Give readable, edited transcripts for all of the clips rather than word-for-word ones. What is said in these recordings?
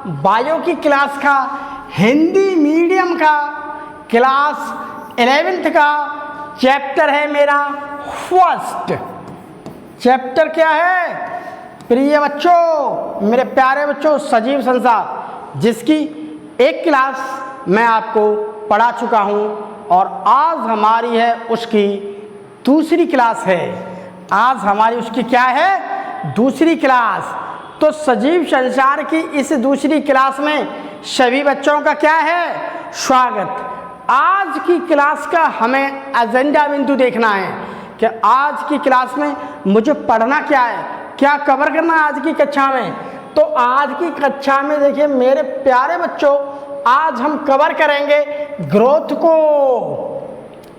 Bio की class का Hindi medium का क्लास 11th का चैप्टर है मेरा फर्स्ट। चैप्टर क्या है प्रिय बच्चों, मेरे प्यारे बच्चों, सजीव संसार, जिसकी एक क्लास मैं आपको पढ़ा चुका हूँ और आज हमारी है उसकी दूसरी क्लास है। आज हमारी उसकी क्या है, दूसरी क्लास। तो सजीव संसार की इस दूसरी क्लास में सभी बच्चों का क्या है, स्वागत। आज की क्लास का हमें एजेंडा बिंदु देखना है कि आज की क्लास में मुझे पढ़ना क्या है, क्या कवर करना है आज की कक्षा में। तो आज की कक्षा में देखिए मेरे प्यारे बच्चों, आज हम कवर करेंगे ग्रोथ को।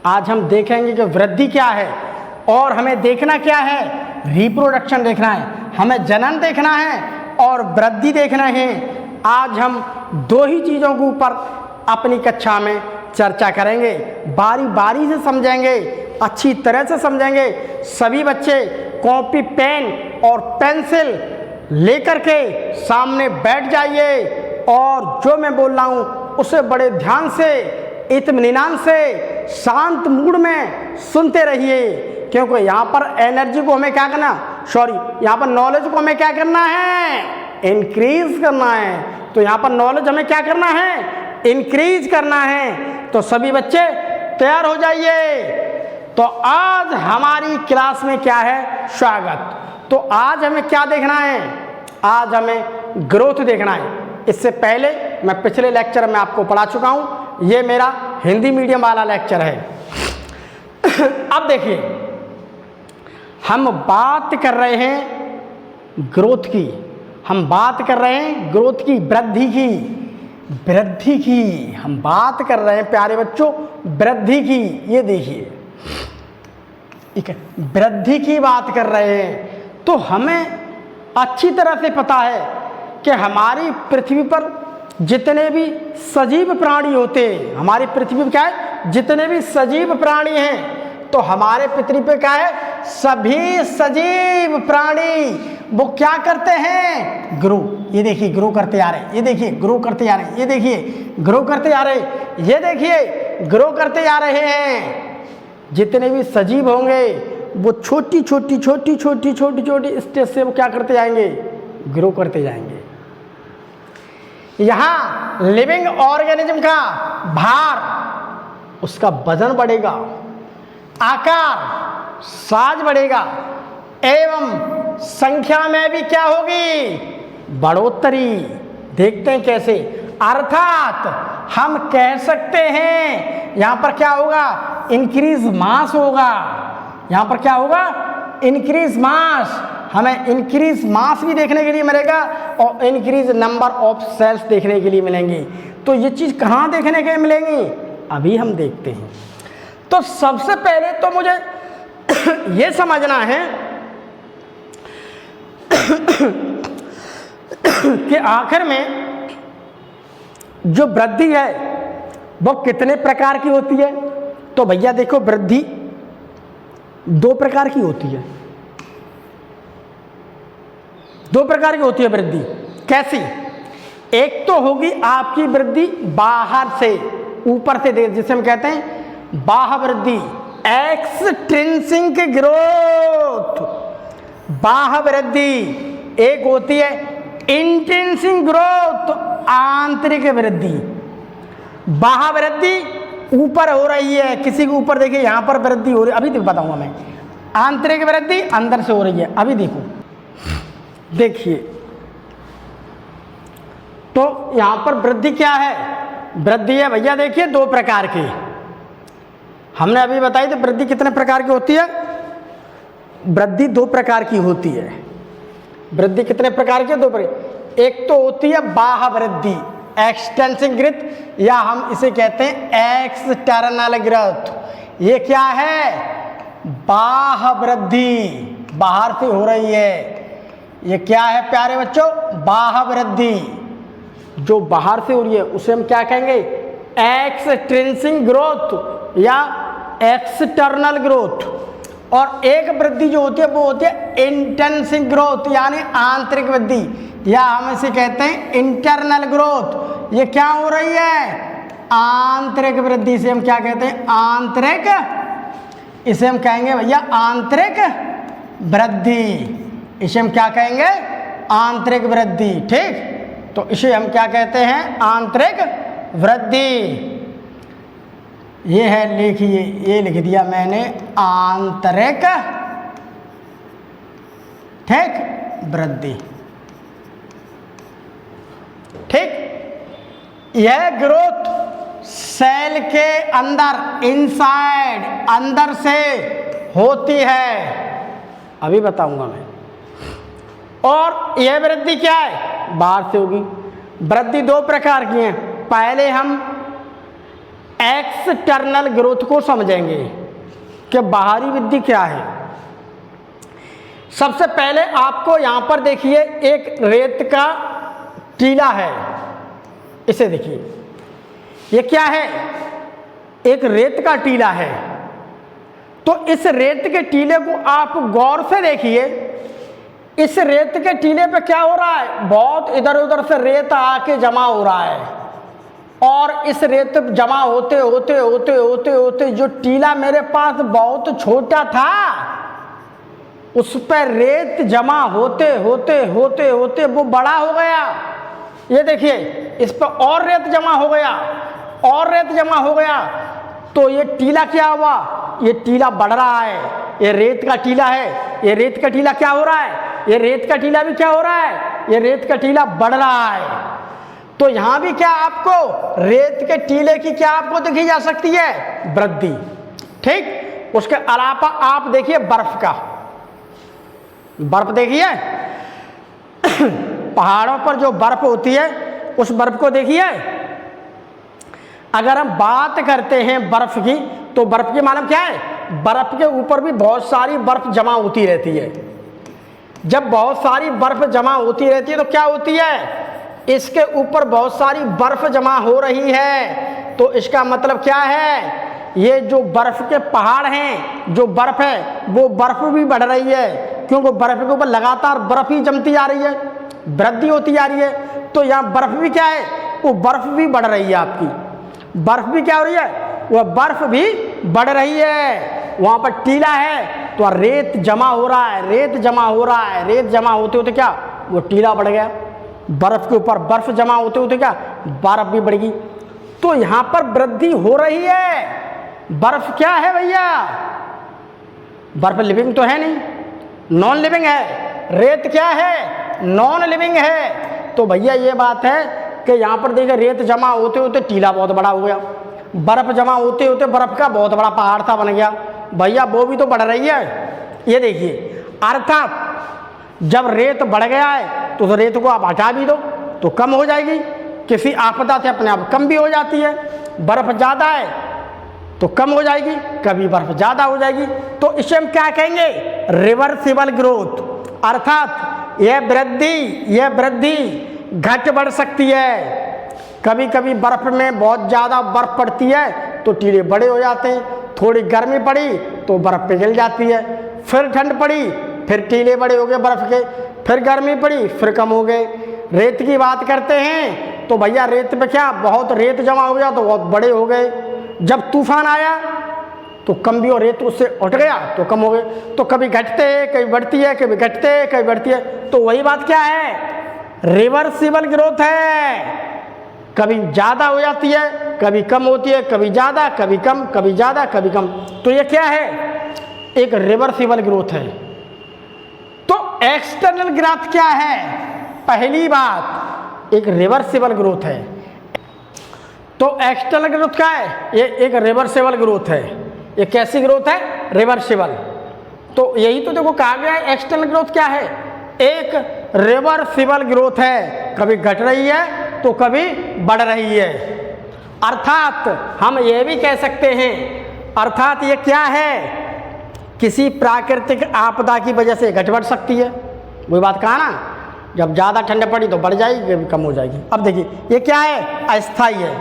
आज हम देखेंगे कि वृद्धि क्या है और हमें देखना क्या है, रिप्रोडक्शन देखना है, हमें जनन देखना है और वृद्धि देखना है। आज हम दो ही चीज़ों के ऊपर अपनी कक्षा में चर्चा करेंगे, बारी बारी से समझेंगे, अच्छी तरह से समझेंगे। सभी बच्चे कॉपी पेन और पेंसिल लेकर के सामने बैठ जाइए और जो मैं बोल रहा हूँ उसे बड़े ध्यान से, इत्मीनान से, शांत मूड में सुनते रहिए, क्योंकि यहाँ पर एनर्जी को हमें क्या करना, यहाँ पर नॉलेज को हमें क्या करना है, इंक्रीज करना है। तो यहाँ पर नॉलेज हमें क्या करना है, इंक्रीज करना है। तो सभी बच्चे तैयार हो जाइए। तो आज हमारी क्लास में क्या है, स्वागत। तो आज हमें क्या देखना है, आज हमें ग्रोथ देखना है। इससे पहले मैं पिछले लेक्चर में आपको पढ़ा चुका हूँ, ये मेरा हिंदी मीडियम वाला लेक्चर है। अब देखिए हम बात कर रहे हैं ग्रोथ की, हम बात कर रहे हैं ग्रोथ की, वृद्धि की, वृद्धि की हम बात कर रहे हैं प्यारे बच्चों, वृद्धि की। ये देखिए ठीक है, वृद्धि की बात कर रहे हैं। तो हमें अच्छी तरह से पता है कि हमारी पृथ्वी पर जितने भी सजीव प्राणी होते हैं, हमारी पृथ्वी पर क्या है, जितने भी सजीव प्राणी हैं, तो हमारे पृथ्वी पे क्या है, सभी सजीव प्राणी वो क्या करते हैं, ग्रो। ये देखिए ग्रो करते आ रहे हैं, ये देखिए ग्रो करते आ रहे हैं, ये देखिए ग्रो करते आ रहे हैं, ये देखिए ग्रो करते आ रहे हैं। जितने भी सजीव होंगे वो छोटी छोटी छोटी छोटी छोटी छोटी स्टेज से वो क्या करते जाएंगे, ग्रो करते जाएंगे। यहाँ लिविंग ऑर्गेनिज्म का भार, उसका वजन बढ़ेगा, आकार साइज बढ़ेगा एवं संख्या में भी क्या होगी, बढ़ोतरी। देखते हैं कैसे, अर्थात हम कह सकते हैं यहाँ पर क्या होगा, इंक्रीज मास होगा। यहाँ पर क्या होगा, इंक्रीज मास। हमें इंक्रीज मास भी देखने के लिए मिलेगा और इंक्रीज नंबर ऑफ सेल्स देखने के लिए मिलेंगी। तो ये चीज़ कहाँ देखने के लिए मिलेंगी, अभी हम देखते हैं। तो सबसे पहले तो मुझे ये समझना है कि आखिर में जो वृद्धि है वो कितने प्रकार की होती है। तो भैया देखो, वृद्धि दो प्रकार की होती है, दो प्रकार की होती है वृद्धि। कैसी, एक तो होगी आपकी वृद्धि बाहर से, ऊपर से, जिसे हम कहते हैं बाह्य वृद्धि, एक्सट्रिंसिक ग्रोथ, बाह्य वृद्धि। एक होती है इंट्रिंसिक ग्रोथ, आंतरिक वृद्धि। बाह्य वृद्धि ऊपर हो रही है, किसी के ऊपर देखिए यहाँ पर वृद्धि हो रही है, अभी बताऊंगा मैं। आंतरिक वृद्धि अंदर से हो रही है, अभी देखो, देखिए। तो यहाँ पर वृद्धि क्या है, वृद्धि है भैया देखिए दो प्रकार की। हमने अभी बताई तो वृद्धि कितने प्रकार की होती है, वृद्धि दो प्रकार की होती है। वृद्धि कितने प्रकार की, दो प्रकार। एक तो होती है बाह्य वृद्धि, एक्सटेंसिव ग्रोथ, या हम इसे कहते हैं एक्सटर्नल ग्रोथ। ये क्या है, बाह्य वृद्धि, बाहर से हो रही है। ये क्या है प्यारे बच्चों, बाह्य वृद्धि जो बाहर से हो रही है उसे हम क्या कहेंगे, एक्सट्रिंसिक ग्रोथ या एक्सटर्नल ग्रोथ। और एक वृद्धि जो होती है वो होती है इंटेंसिव ग्रोथ, यानी आंतरिक वृद्धि। या हम इसे कहते हैं इंटरनल ग्रोथ। ये क्या हो रही है? आंतरिक वृद्धि। से हम क्या कहते हैं? आंतरिक। इसे हम कहेंगे भैया आंतरिक वृद्धि। इसे हम क्या कहेंगे? आंतरिक वृद्धि। ठीक, तो इसे हम क्या कहते हैं? आंतरिक वृद्धि। ये है, लिखिए, ये लिख दिया मैंने, आंतरिक, ठीक, वृद्धि। ठीक, यह ग्रोथ सेल के अंदर, इनसाइड, अंदर से होती है, अभी बताऊंगा मैं। और यह वृद्धि क्या है? बाहर से होगी। वृद्धि दो प्रकार की है। पहले हम एक्सटर्नल ग्रोथ को समझेंगे कि बाहरी वृद्धि क्या है। सबसे पहले आपको यहां पर देखिए, एक रेत का टीला है, इसे देखिए, ये क्या है? एक रेत का टीला है। तो इस रेत के टीले को आप गौर से देखिए। इस रेत के टीले पे क्या हो रहा है? बहुत इधर उधर से रेत आके जमा हो रहा है, और इस रेत जमा होते होते होते होते होते जो टीला मेरे पास बहुत छोटा था, उस पर रेत जमा होते होते होते होते वो बड़ा हो गया। ये देखिए, इस पर और रेत जमा हो गया, और रेत जमा हो गया, तो ये टीला क्या हुआ? ये टीला बढ़ रहा है। ये रेत का टीला है, ये रेत का टीला क्या हो रहा है? ये रेत का टीला भी क्या हो रहा है? ये रेत का टीला बढ़ रहा है। तो यहां भी क्या आपको रेत के टीले की क्या आपको देखी जा सकती है? वृद्धि। ठीक, उसके अलावा आप देखिए बर्फ का, बर्फ देखिए, पहाड़ों पर जो बर्फ होती है, उस बर्फ को देखिए। अगर हम बात करते हैं बर्फ की, तो बर्फ की मालूम क्या है? बर्फ के ऊपर भी बहुत सारी बर्फ जमा होती रहती है। जब बहुत सारी बर्फ जमा होती रहती है तो क्या होती है? इसके ऊपर बहुत सारी बर्फ जमा हो रही है, तो इसका मतलब क्या है? ये जो बर्फ के पहाड़ हैं, जो बर्फ है वो बर्फ भी बढ़ रही है, क्योंकि बर्फ के ऊपर लगातार बर्फ ही जमती जा रही है, वृद्धि होती जा रही है। तो यहाँ बर्फ भी क्या है? वो बर्फ भी बढ़ रही है। आपकी बर्फ भी क्या हो रही है? वह बर्फ भी बढ़ रही है। वहाँ पर टीला है तो रेत जमा हो रहा है, रेत जमा हो रहा है, रेत जमा होते होते क्या वो टीला बढ़ गया। बर्फ के ऊपर बर्फ जमा होते होते क्या बर्फ भी बढ़ गई। तो यहाँ पर वृद्धि हो रही है। बर्फ क्या है भैया? बर्फ लिविंग तो है नहीं, नॉन लिविंग है। रेत क्या है? नॉन लिविंग है। तो भैया ये बात है कि यहाँ पर देखिए, रेत जमा होते होते टीला बहुत बड़ा हो गया, बर्फ जमा होते होते बर्फ का बहुत बड़ा पहाड़ सा बन गया। भैया वो भी तो बढ़ रही है। ये देखिए, अर्थात जब रेत बढ़ गया है तो उस रेत को आप हटा भी दो तो कम हो जाएगी, किसी आपदा से अपने आप कम भी हो जाती है। बर्फ ज़्यादा है तो कम हो जाएगी, कभी बर्फ ज़्यादा हो जाएगी। तो इसे हम क्या कहेंगे? Reversible growth. अर्थात यह वृद्धि घट बढ़ सकती है। कभी कभी बर्फ में बहुत ज़्यादा बर्फ पड़ती है तो टीले बड़े हो जाते हैं, थोड़ी गर्मी पड़ी तो बर्फ पिघल जाती है, फिर ठंड पड़ी फिर टीले बड़े हो गए बर्फ के, फिर गर्मी पड़ी फिर कम हो गए। रेत की बात करते हैं तो भैया रेत पे क्या बहुत रेत जमा हो गया तो बहुत बड़े हो गए। जब तूफान आया तो कम भी, और रेत उससे उठ गया तो कम हो गए। तो कभी घटते कभी बढ़ती है, कभी घटते कभी बढ़ती है। तो वही बात क्या है? रिवर्सिबल ग्रोथ है। कभी ज़्यादा हो जाती है, कभी कम होती है, कभी ज़्यादा कभी कम, कभी ज़्यादा कभी कम। तो ये क्या है? एक रिवर्सिबल ग्रोथ है। तो एक्सटर्नल ग्रोथ क्या है? पहली बात एक रिवर्सिबल ग्रोथ है। तो एक्सटर्नल ग्रोथ क्या है? ये एक रिवर्सिबल ग्रोथ है। ये कैसी ग्रोथ है? रिवर्सिबल। तो यही तो देखो कहा गया है, एक्सटर्नल ग्रोथ क्या है? एक रिवर्सिबल ग्रोथ है। कभी घट रही है तो कभी बढ़ रही है। अर्थात हम ये भी कह सकते हैं, अर्थात ये क्या है? किसी प्राकृतिक आपदा की वजह से घट बढ़ सकती है। वही बात कहा ना, जब ज़्यादा ठंड पड़ी तो बढ़ जाएगी, कभी कम हो जाएगी। अब देखिए ये क्या है? अस्थाई है।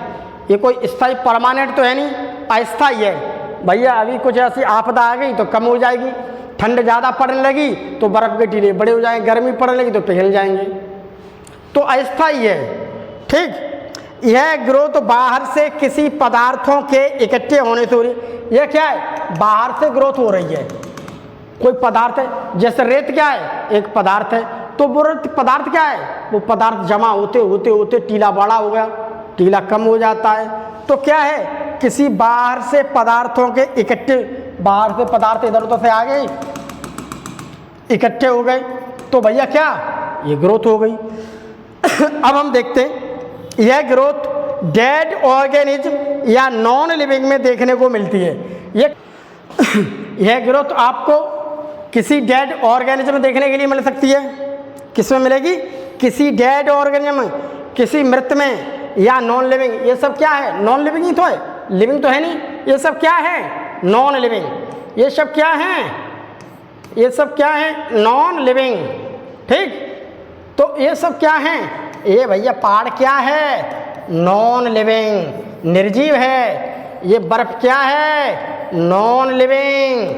ये कोई स्थाई परमानेंट तो है नहीं, अस्थाई है। भैया अभी कुछ ऐसी आपदा आ गई तो कम हो जाएगी, ठंड ज़्यादा पड़ने लगी तो बर्फ़ के टीले बड़े हो जाएंगे, गर्मी पड़ने लगी तो पिघल जाएंगे। तो अस्थायी है। ठीक, यह ग्रोथ बाहर से किसी पदार्थों के इकट्ठे होने से हो रही है। यह क्या है, बाहर से ग्रोथ हो रही है, कोई पदार्थ है, जैसे रेत क्या है, एक पदार्थ है, तो वो पदार्थ क्या है, वो पदार्थ जमा होते होते होते टीला बड़ा हो गया, टीला कम हो जाता है, तो क्या है, किसी बाहर से पदार्थों के इकट्ठे, बाहर से पदार्थ इधर उधर से आ गए, इकट्ठे हो गए, तो भैया क्या, ये ग्रोथ हो गई। अब हम देखते हैं, यह ग्रोथ डेड ऑर्गेनिज्म या नॉन लिविंग में देखने को मिलती है। यह ग्रोथ आपको किसी डेड ऑर्गेनिज्म में देखने के लिए मिल सकती है। किस में मिलेगी, किसी डेड ऑर्गेनिज्म में, किसी मृत में, या नॉन लिविंग। ये सब क्या है, नॉन लिविंग ही तो है, लिविंग तो है नहीं। ये सब क्या है, नॉन लिविंग। ये सब क्या है, ये सब क्या है, नॉन लिविंग। ठीक, तो ये सब क्या है, ये भैया पहाड़ क्या है, नॉन लिविंग, निर्जीव है। ये बर्फ क्या है, नॉन लिविंग।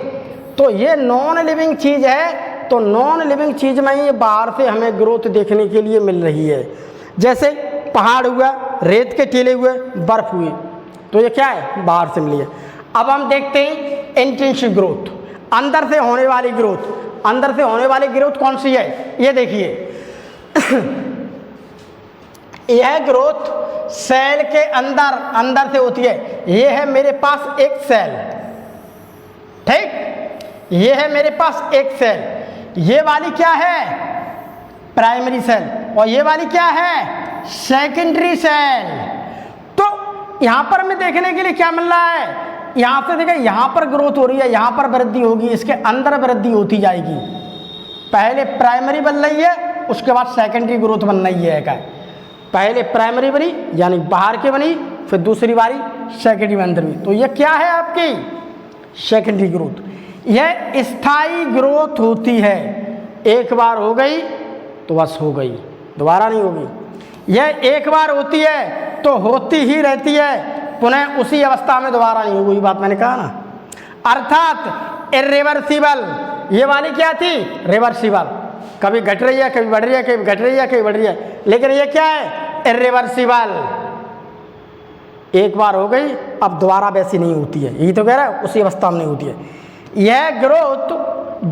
तो ये नॉन लिविंग चीज़ है, तो नॉन लिविंग चीज़ में ये बाहर से हमें ग्रोथ देखने के लिए मिल रही है। जैसे पहाड़ हुआ, रेत के टीले हुए, बर्फ हुई, तो ये क्या है, बाहर से मिली है। अब हम देखते हैं इंट्रिंसिक ग्रोथ, अंदर से होने वाली ग्रोथ। अंदर से होने वाली ग्रोथ कौन सी है, ये देखिए। यह ग्रोथ सेल के अंदर से होती है। ये है मेरे पास एक सेल, ठीक, ये है मेरे पास एक सेल, ये वाली क्या है, प्राइमरी सेल, और ये वाली क्या है, सेकेंडरी सेल। तो यहाँ पर हमें देखने के लिए क्या मिल रहा है, यहाँ से देखिए, यहाँ पर ग्रोथ हो रही है, यहाँ पर वृद्धि होगी, इसके अंदर वृद्धि होती जाएगी। पहले प्राइमरी बन रही है, उसके बाद सेकेंडरी ग्रोथ बन रही है। क्या, पहले प्राइमरी बनी यानी बाहर की बनी, फिर दूसरी बारी सेकेंडरी में अंदर में, तो ये क्या है आपकी सेकेंडरी ग्रोथ। यह स्थायी ग्रोथ होती है, एक बार हो गई तो बस हो गई, दोबारा नहीं होगी। यह एक बार होती है तो होती ही रहती है, पुनः उसी अवस्था में दोबारा नहीं होगी। बात मैंने कहा ना, अर्थात इरिवर्सिबल। ये वाली क्या थी, रिवर्सिबल, कभी घट रही है, कभी बढ़ रही है, कभी घट रही है, कभी बढ़ रही है, लेकिन ये क्या है, इरिवर्सिबल। एक बार हो गई, अब दोबारा वैसी नहीं होती है, यही तो कह रहा है, उसी अवस्था में नहीं होती है। यह ग्रोथ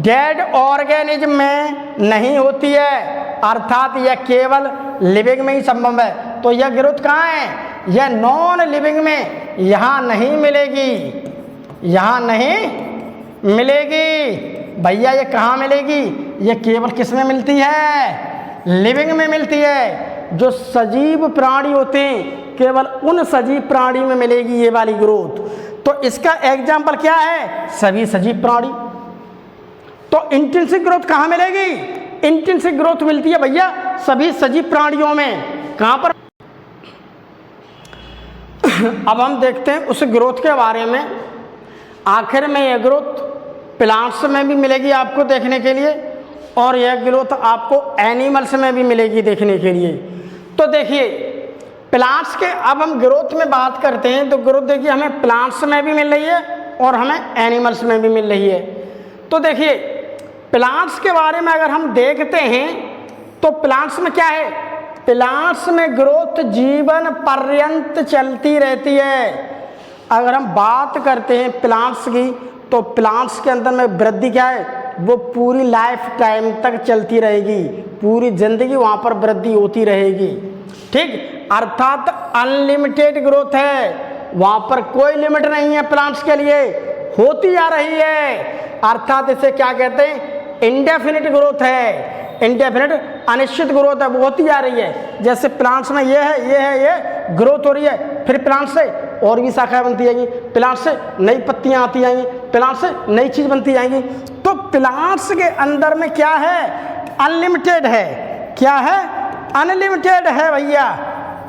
डेड ऑर्गेनिज्म में नहीं होती है, अर्थात यह केवल लिविंग में ही संभव है। तो यह ग्रोथ कहाँ है, यह नॉन लिविंग में यहाँ नहीं मिलेगी, यहाँ नहीं मिलेगी भैया। ये कहाँ मिलेगी, ये केवल किस में मिलती है, लिविंग में मिलती है। जो सजीव प्राणी होते हैं, केवल उन सजीव प्राणी में मिलेगी ये वाली ग्रोथ। तो इसका एग्जाम्पल क्या है, सभी सजीव प्राणी। तो इंट्रिंसिक ग्रोथ कहाँ मिलेगी, इंट्रिंसिक ग्रोथ मिलती है भैया सभी सजीव प्राणियों में। कहाँ पर अब हम देखते हैं उस ग्रोथ के बारे में। आखिर में यह ग्रोथ प्लांट्स में भी मिलेगी आपको देखने के लिए, और यह ग्रोथ आपको एनिमल्स में भी मिलेगी देखने के लिए। तो देखिए प्लांट्स के, अब हम ग्रोथ में बात करते हैं, तो ग्रोथ देखिए हमें प्लांट्स में भी मिल रही है और हमें एनिमल्स में भी मिल रही है। तो देखिए प्लांट्स के बारे में अगर हम देखते हैं, तो प्लांट्स में क्या है, प्लांट्स में ग्रोथ जीवन पर्यंत चलती रहती है। अगर हम बात करते हैं प्लांट्स की, तो प्लांट्स के अंदर में वृद्धि क्या है, वो पूरी लाइफ टाइम तक चलती रहेगी, पूरी जिंदगी वहाँ पर वृद्धि होती रहेगी। ठीक, अर्थात अनलिमिटेड ग्रोथ है, वहाँ पर कोई लिमिट नहीं है प्लांट्स के लिए, होती जा रही है। अर्थात इसे क्या कहते हैं, इंडेफिनिट ग्रोथ है, इंडेफिनिट अनिश्चित ग्रोथ है, वो होती जा रही है। जैसे प्लांट्स में ये है, ये है, ये ग्रोथ हो रही है, फिर प्लांट से और भी शाखाएं बनती जाएंगी, प्लांट से नई पत्तियां आती जाएंगी, प्लांट से नई चीज़ बनती जाएंगी। तो प्लांट्स के अंदर में क्या है, अनलिमिटेड है। क्या है, अनलिमिटेड है भैया।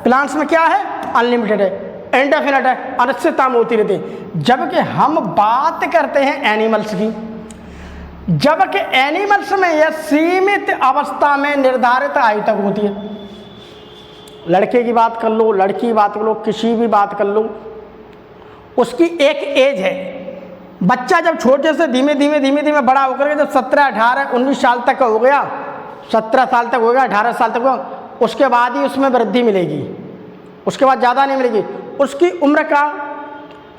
प्लांट्स में क्या है, अनलिमिटेड है, इंडेफिनिट है, अनिश्चितता में होती रहती है। जबकि हम बात करते हैं एनिमल्स की, जबकि एनिमल्स में यह सीमित अवस्था में निर्धारित आयु तक होती है। लड़के की बात कर लो, लड़की की बात कर लो, किसी भी बात कर लो, उसकी एक एज है। बच्चा जब छोटे से धीमे धीमे बड़ा होकर के जब 17, 18, 19 साल तक का हो गया, 17 साल तक हो गया, 18 साल तक हो, उसके बाद ही उसमें वृद्धि मिलेगी, उसके बाद ज़्यादा नहीं मिलेगी। उसकी उम्र का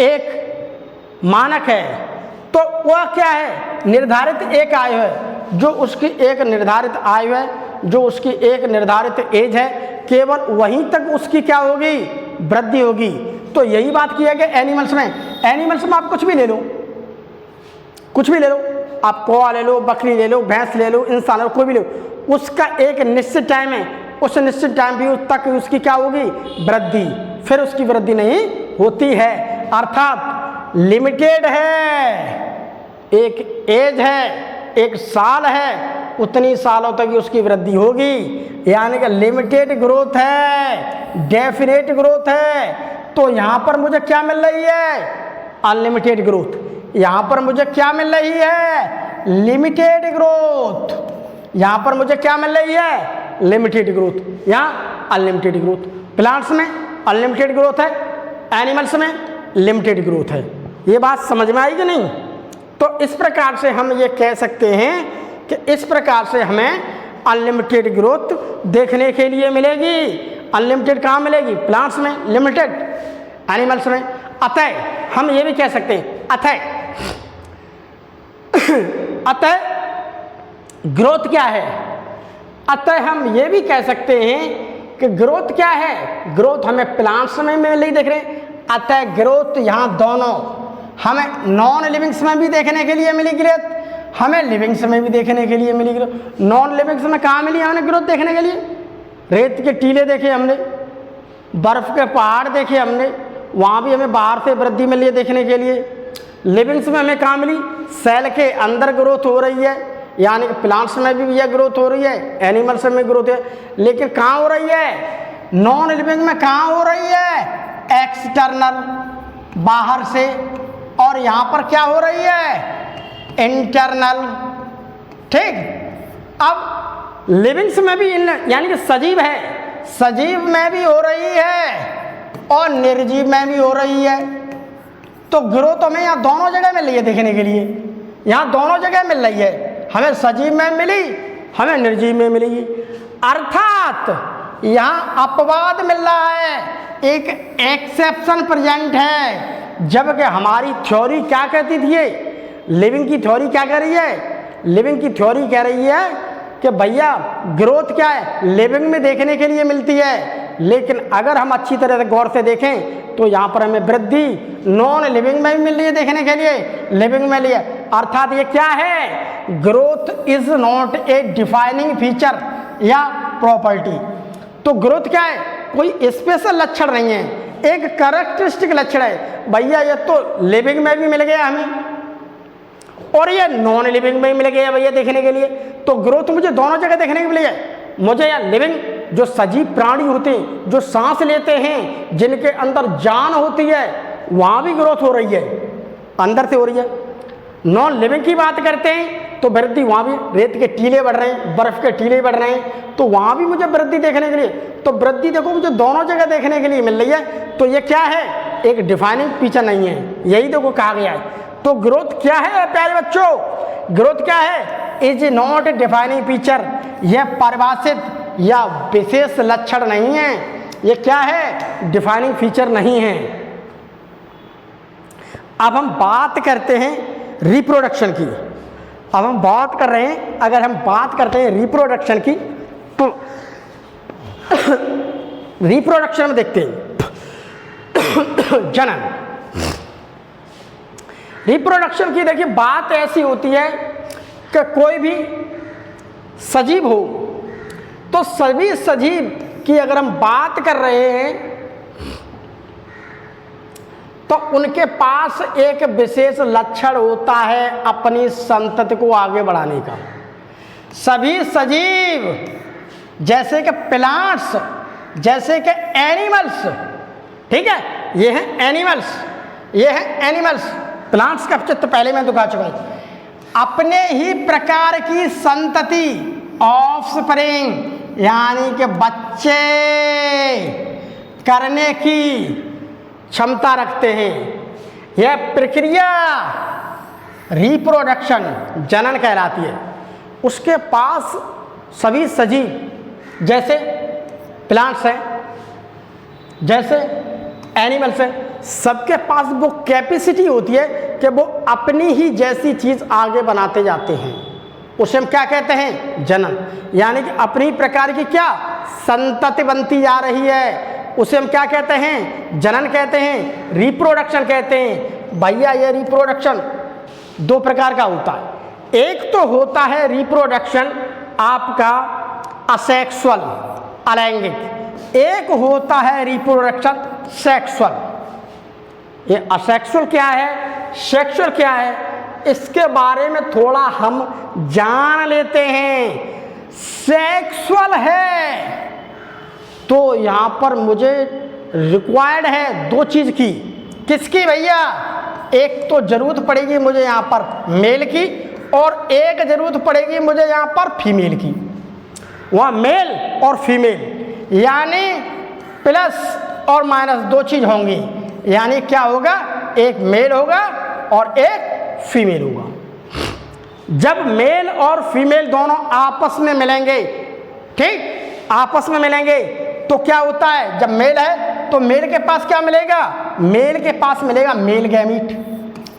एक मानक है, तो वह क्या है, निर्धारित एक आयु है, जो उसकी एक निर्धारित आयु है, जो उसकी एक निर्धारित एज है, केवल वहीं तक उसकी क्या होगी, वृद्धि होगी। तो यही बात की है कि एनिमल्स में आप कुछ भी ले लो, कुछ भी ले लो, आप कौवा ले लो, बकरी ले लो, भैंस ले लो, इंसान ले लो, कोई भी ले लो, उसका एक निश्चित टाइम है, उस निश्चित टाइम भी तक उसकी क्या होगी, वृद्धि, फिर उसकी वृद्धि नहीं होती है। अर्थात लिमिटेड है, एक एज है, एक साल है, उतनी सालों तक ही उसकी वृद्धि होगी, यानी कि लिमिटेड ग्रोथ है, डेफिनेट ग्रोथ है। तो यहाँ पर मुझे क्या मिल रही है, अनलिमिटेड ग्रोथ। यहाँ पर मुझे क्या मिल रही है, लिमिटेड ग्रोथ। यहाँ पर मुझे क्या मिल रही है, लिमिटेड ग्रोथ, यहाँ अनलिमिटेड ग्रोथ। प्लांट्स में अनलिमिटेड ग्रोथ है, एनिमल्स में लिमिटेड ग्रोथ है। ये बात समझ में आई कि नहीं? तो इस प्रकार से हम ये कह सकते हैं कि इस प्रकार से हमें अनलिमिटेड ग्रोथ देखने के लिए मिलेगी। अनलिमिटेड कहाँ मिलेगी, प्लांट्स में, लिमिटेड एनिमल्स में। अतः हम ये भी कह सकते हैं, अतः ग्रोथ क्या है, अतः हम ये भी कह सकते हैं कि ग्रोथ क्या है, ग्रोथ हमें प्लांट्स में नहीं देख रहे, अतः ग्रोथ यहाँ दोनों हमें नॉन लिविंग्स में भी देखने के लिए मिली ग्रोथ, हमें लिविंग्स में भी देखने के लिए मिली ग्रोथ। नॉन लिविंग्स में कहाँ मिली हमें ग्रोथ देखने के लिए, रेत के टीले देखे हमने, बर्फ के पहाड़ देखे हमने, वहाँ भी हमें बाहर से वृद्धि मिली है देखने के लिए। लिविंग्स में हमें कहाँ मिली, सेल के अंदर ग्रोथ हो रही है, यानी कि प्लांट्स में भी यह ग्रोथ हो रही है, एनिमल्स में ग्रोथ है, लेकिन कहाँ हो रही है, नॉन लिविंग में कहाँ हो रही है, एक्सटर्नल, बाहर से, और यहाँ पर क्या हो रही है, इंटरनल। ठीक, अब लिविंग्स में भी यानी कि सजीव है, सजीव में भी हो रही है और निर्जीव में भी हो रही है। तो ग्रोथ हमें यहाँ दोनों जगह मिल रही है देखने के लिए, यहाँ दोनों जगह मिल रही है, हमें सजीव में मिली, हमें निर्जीव में मिलेगी। अर्थात यहाँ अपवाद मिल रहा है, एक एक्सेप्शन प्रेजेंट है, जबकि हमारी थ्योरी क्या कहती थी, लिविंग की थ्योरी क्या कह रही है, लिविंग की थ्योरी कह रही है कि भैया ग्रोथ क्या है, लिविंग में देखने के लिए मिलती है, लेकिन अगर हम अच्छी तरह से गौर से देखें तो यहाँ पर हमें वृद्धि नॉन लिविंग में भी मिल रही है देखने के लिए, लिविंग में लिए। अर्थात ये क्या है, growth is not a defining feature या प्रॉपर्टी। तो ग्रोथ क्या है, कोई स्पेशल लक्षण नहीं है, एक कैरेक्टरिस्टिक लक्षण है। भैया ये तो लिविंग में भी मिल गया हमें और ये नॉन लिविंग में मिल गया भैया देखने के लिए। तो ग्रोथ मुझे दोनों जगह देखने के लिए, मुझे या लिविंग जो सजीव प्राणी होते हैं, जो सांस लेते हैं, जिनके अंदर जान होती है, वहाँ भी ग्रोथ हो रही है, अंदर से हो रही है। नॉन लिविंग की बात करते हैं तो वृद्धि वहाँ भी, रेत के टीले बढ़ रहे हैं, बर्फ के टीले बढ़ रहे हैं, तो वहाँ भी मुझे वृद्धि देखने के लिए। तो वृद्धि देखो मुझे दोनों जगह देखने के लिए मिल रही है। तो ये क्या है, एक डिफाइनिंग फीचर नहीं है, यही देखो कहा गया है। तो ग्रोथ क्या है प्यारे बच्चों, ग्रोथ क्या है, is not a defining feature, यह परिभाषित या विशेष लक्षण नहीं है, ये क्या है, डिफाइनिंग फीचर नहीं है। अब हम बात करते हैं रिप्रोडक्शन की, अब हम बात कर रहे हैं, अगर हम बात करते हैं रिप्रोडक्शन की, तो रिप्रोडक्शन में देखते हैं जनन। रिप्रोडक्शन की देखिए बात ऐसी होती है कि कोई भी सजीव हो, तो सभी सजीव की अगर हम बात कर रहे हैं तो उनके पास एक विशेष लक्षण होता है अपनी संतति को आगे बढ़ाने का। सभी सजीव जैसे कि प्लांट्स, जैसे कि एनिमल्स, ठीक है, ये हैं एनिमल्स, ये हैं एनिमल्स, प्लांट्स का चित्र पहले मैं दिखा चुका हूं, अपने ही प्रकार की संतति, ऑफस्प्रिंग यानी कि बच्चे करने की क्षमता रखते हैं। यह प्रक्रिया रिप्रोडक्शन, जनन कहलाती है। उसके पास सभी सजीव जैसे प्लांट्स हैं, जैसे एनिमल्स हैं, सबके पास वो कैपेसिटी होती है कि वो अपनी ही जैसी चीज़ आगे बनाते जाते हैं। उसे हम क्या कहते हैं? जनन। यानी कि अपनी प्रकार की क्या संतति बनती जा रही है, उसे हम क्या कहते हैं? जनन कहते हैं, रिप्रोडक्शन कहते हैं। भैया ये रिप्रोडक्शन दो प्रकार का होता है। एक तो होता है रिप्रोडक्शन आपका असेक्सुअल, अलैंगिक। एक होता है रिप्रोडक्शन सेक्सुअल। ये असेक्सुअल क्या है, सेक्सुअल क्या है, इसके बारे में थोड़ा हम जान लेते हैं। सेक्सुअल है तो यहां पर मुझे रिक्वायर्ड है दो चीज की। किसकी भैया? एक तो जरूरत पड़ेगी मुझे यहां पर मेल की, और एक जरूरत पड़ेगी मुझे यहां पर फीमेल की। वहां मेल और फीमेल यानी प्लस और माइनस दो चीज होंगी। यानी क्या होगा? एक मेल होगा और एक फीमेल होगा। जब मेल और फीमेल दोनों आपस में मिलेंगे, ठीक, आपस में मिलेंगे तो क्या होता है? जब मेल है तो मेल के पास क्या मिलेगा? मेल के पास मिलेगा मेल गैमीट।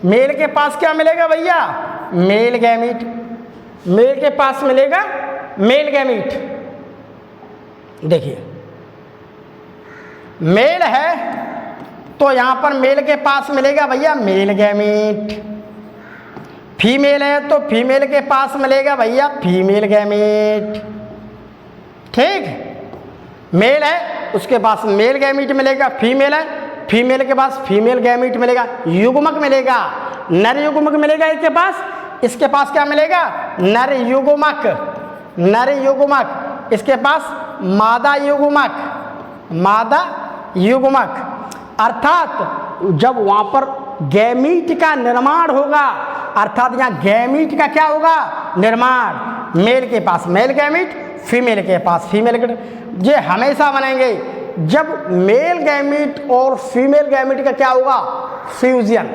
मेल के पास क्या मिलेगा भैया? Male gamete. मेल के पास मिलेगा मेल गैमीट। देखिए मेल है तो यहां पर मेल के पास मिलेगा भैया मेल गैमीट। फीमेल है तो फीमेल के पास मिलेगा भैया फीमेल गैमीट। ठीक, मेल है उसके पास मेल गैमीट मिलेगा, फीमेल है फीमेल के पास फीमेल गैमीट मिलेगा, युग्मक मिलेगा, नर युग्मक मिलेगा इसके पास। इसके पास क्या मिलेगा? नर युग्मक। नर युग्मक, इसके पास मादा युग्मक, मादा युग्मक। अर्थात जब वहां पर गैमीट का निर्माण होगा, अर्थात यहाँ गैमीट का क्या होगा? निर्माण। मेल के पास मेल गैमीट, फीमेल के पास फीमेल गैमीट। ये हमेशा बनेंगे जब मेल गैमीट और फीमेल गैमीट का क्या होगा? फ्यूजन,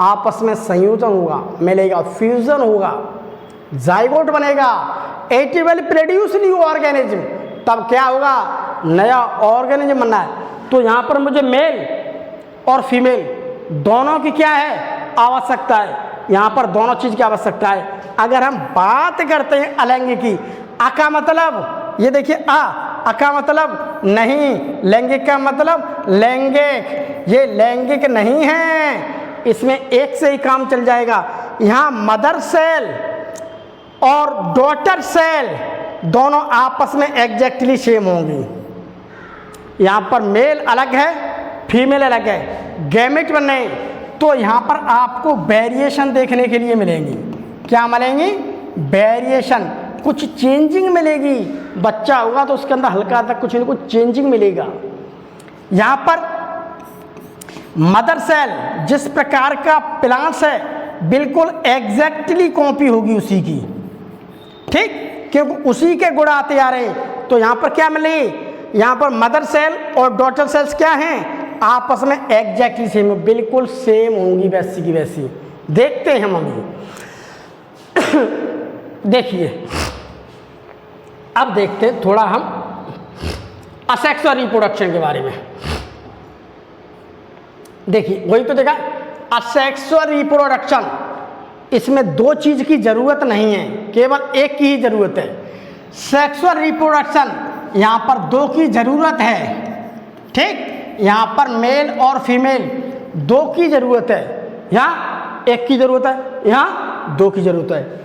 आपस में संयोजन होगा, मिलेगा, फ्यूजन होगा, जाइगोट बनेगा, it will produce new organism. तब क्या होगा? नया ऑर्गेनिज्म बनना है। तो यहाँ पर मुझे मेल और फीमेल दोनों की क्या है? आवश्यकता है। यहाँ पर दोनों चीज़ की आवश्यकता है। अगर हम बात करते हैं अलैंगिक की, आ का मतलब ये देखिए आ का मतलब नहीं, लैंगिक का मतलब लैंगिक। ये लैंगिक नहीं है, इसमें एक से ही काम चल जाएगा। यहाँ मदर सेल और डॉटर सेल दोनों आपस में एग्जैक्टली सेम होंगी। यहाँ पर मेल अलग है, फीमेल अलग है, गैमेट बनने, तो यहाँ पर आपको वेरिएशन देखने के लिए मिलेंगी। क्या मिलेंगी? वेरिएशन, कुछ चेंजिंग मिलेगी। बच्चा होगा तो उसके अंदर हल्का तक कुछ न कुछ चेंजिंग मिलेगा। यहाँ पर मदर सेल जिस प्रकार का प्लांट्स है बिल्कुल एग्जैक्टली कॉपी होगी उसी की, ठीक, क्योंकि उसी के गुण आते आ रहे हैं। तो यहाँ पर क्या मिले? यहाँ पर मदर सेल और डॉटर सेल्स क्या हैं? आपस में एग्जैक्टली सेम, बिल्कुल सेम होंगी, वैसी की वैसी। देखते हैं हम अभी। देखिए अब देखते हैं थोड़ा हम असेक्सुअल रिप्रोडक्शन के बारे में। देखिए वही तो देखा, असेक्सुअल रिप्रोडक्शन, इसमें दो चीज की जरूरत नहीं है, केवल एक की ही जरूरत है। सेक्सुअल रिप्रोडक्शन यहाँ पर दो की जरूरत है, ठीक, यहाँ पर मेल और फीमेल दो की जरूरत है, यहाँ एक की जरूरत है, यहाँ दो की जरूरत है।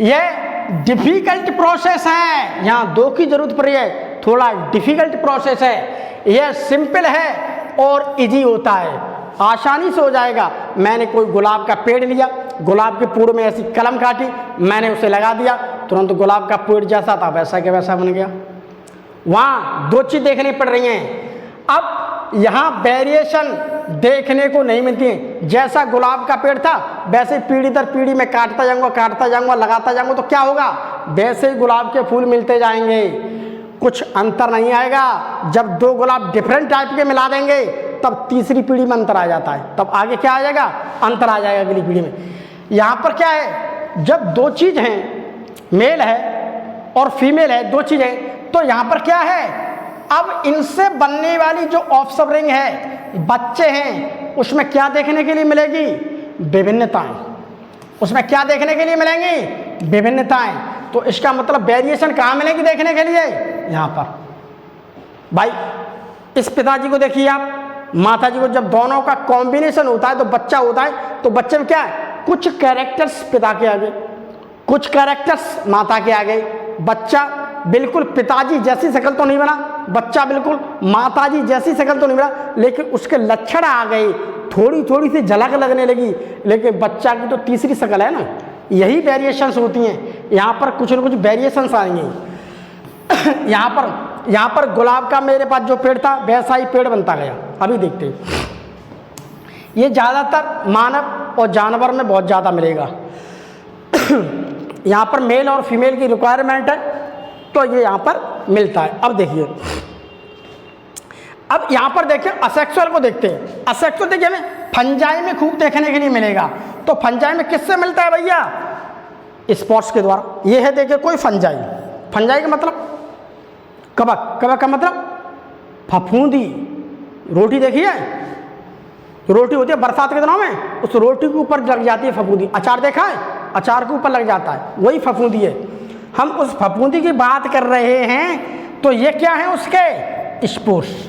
यह डिफिकल्ट प्रोसेस है, यहाँ दो की जरूरत पड़ रही है, थोड़ा डिफिकल्ट प्रोसेस है। यह सिंपल है और इजी होता है, आसानी से हो जाएगा। मैंने कोई गुलाब का पेड़ लिया, गुलाब के पेड़ में ऐसी कलम काटी, मैंने उसे लगा दिया, तुरंत गुलाब का पेड़ जैसा था वैसा के वैसा बन गया। वहाँ दो चीज़ देखनी पड़ रही हैं। अब यहाँ वेरिएशन देखने को नहीं मिलती है। जैसा गुलाब का पेड़ था वैसे पीढ़ी दर पीढ़ी में काटता जाऊँगा, लगाता जाऊँगा, तो क्या होगा? वैसे ही गुलाब के फूल मिलते जाएंगे, कुछ अंतर नहीं आएगा। जब दो गुलाब डिफरेंट टाइप के मिला देंगे तब तीसरी पीढ़ी में अंतर आ जाता है, तब आगे क्या आ जाएगा? अंतर आ जाएगा अगली पीढ़ी में। यहाँ पर क्या है? जब दो चीज़ हैं, मेल है और फीमेल है, दो चीज़ है, तो यहाँ पर क्या है? अब इनसे बनने वाली जो ऑफस्प्रिंग है, बच्चे हैं, उसमें क्या देखने के लिए मिलेगी? विभिन्नताएं। उसमें क्या देखने के लिए मिलेंगी? विभिन्नताएं। तो इसका मतलब वेरिएशन कहाँ मिलेगी देखने के लिए? यहाँ पर। भाई इस पिताजी को देखिए आप, माता जी को, जब दोनों का कॉम्बिनेशन होता है तो बच्चा होता है। तो बच्चे में क्या है? कुछ कैरेक्टर्स पिता के आगे, कुछ कैरेक्टर्स माता के आगे। बच्चा बिल्कुल पिताजी जैसी शक्ल तो नहीं बना, बच्चा बिल्कुल माताजी जैसी शक्ल तो नहीं बना, लेकिन उसके लक्षण आ गए, थोड़ी थोड़ी सी झलक लगने लगी। लेकिन बच्चा की तो तीसरी शक्ल है ना। यही वेरिएशंस होती हैं। यहाँ पर कुछ न कुछ वेरिएशंस आएंगे। यहाँ पर गुलाब का मेरे पास जो पेड़ था वैसा ही पेड़ बनता गया। अभी देखते हैं, ये ज़्यादातर मानव और जानवर में बहुत ज़्यादा मिलेगा। यहाँ पर मेल और फीमेल की रिक्वायरमेंट है, तो ये यहाँ पर मिलता है। अब देखिए, अब यहाँ पर देखिए असेक्सुअल को देखते हैं। असेक्सुअल देखिए हमें फंजाई में खूब देखने के लिए मिलेगा। तो फंजाई में किससे मिलता है भैया? स्पोर्स के द्वारा। ये है देखिए कोई फंजाई। फंजाई का मतलब कवक, कवक का मतलब फफूंदी। रोटी देखिए, रोटी होती है बरसात के दिनों में, उस रोटी के ऊपर लग जाती है फफूंदी। अचार देखा है? अचार के ऊपर लग जाता है, वही फफूंदी है। हम उस फफूंदी की बात कर रहे हैं। तो ये क्या है? उसके स्पोर्स।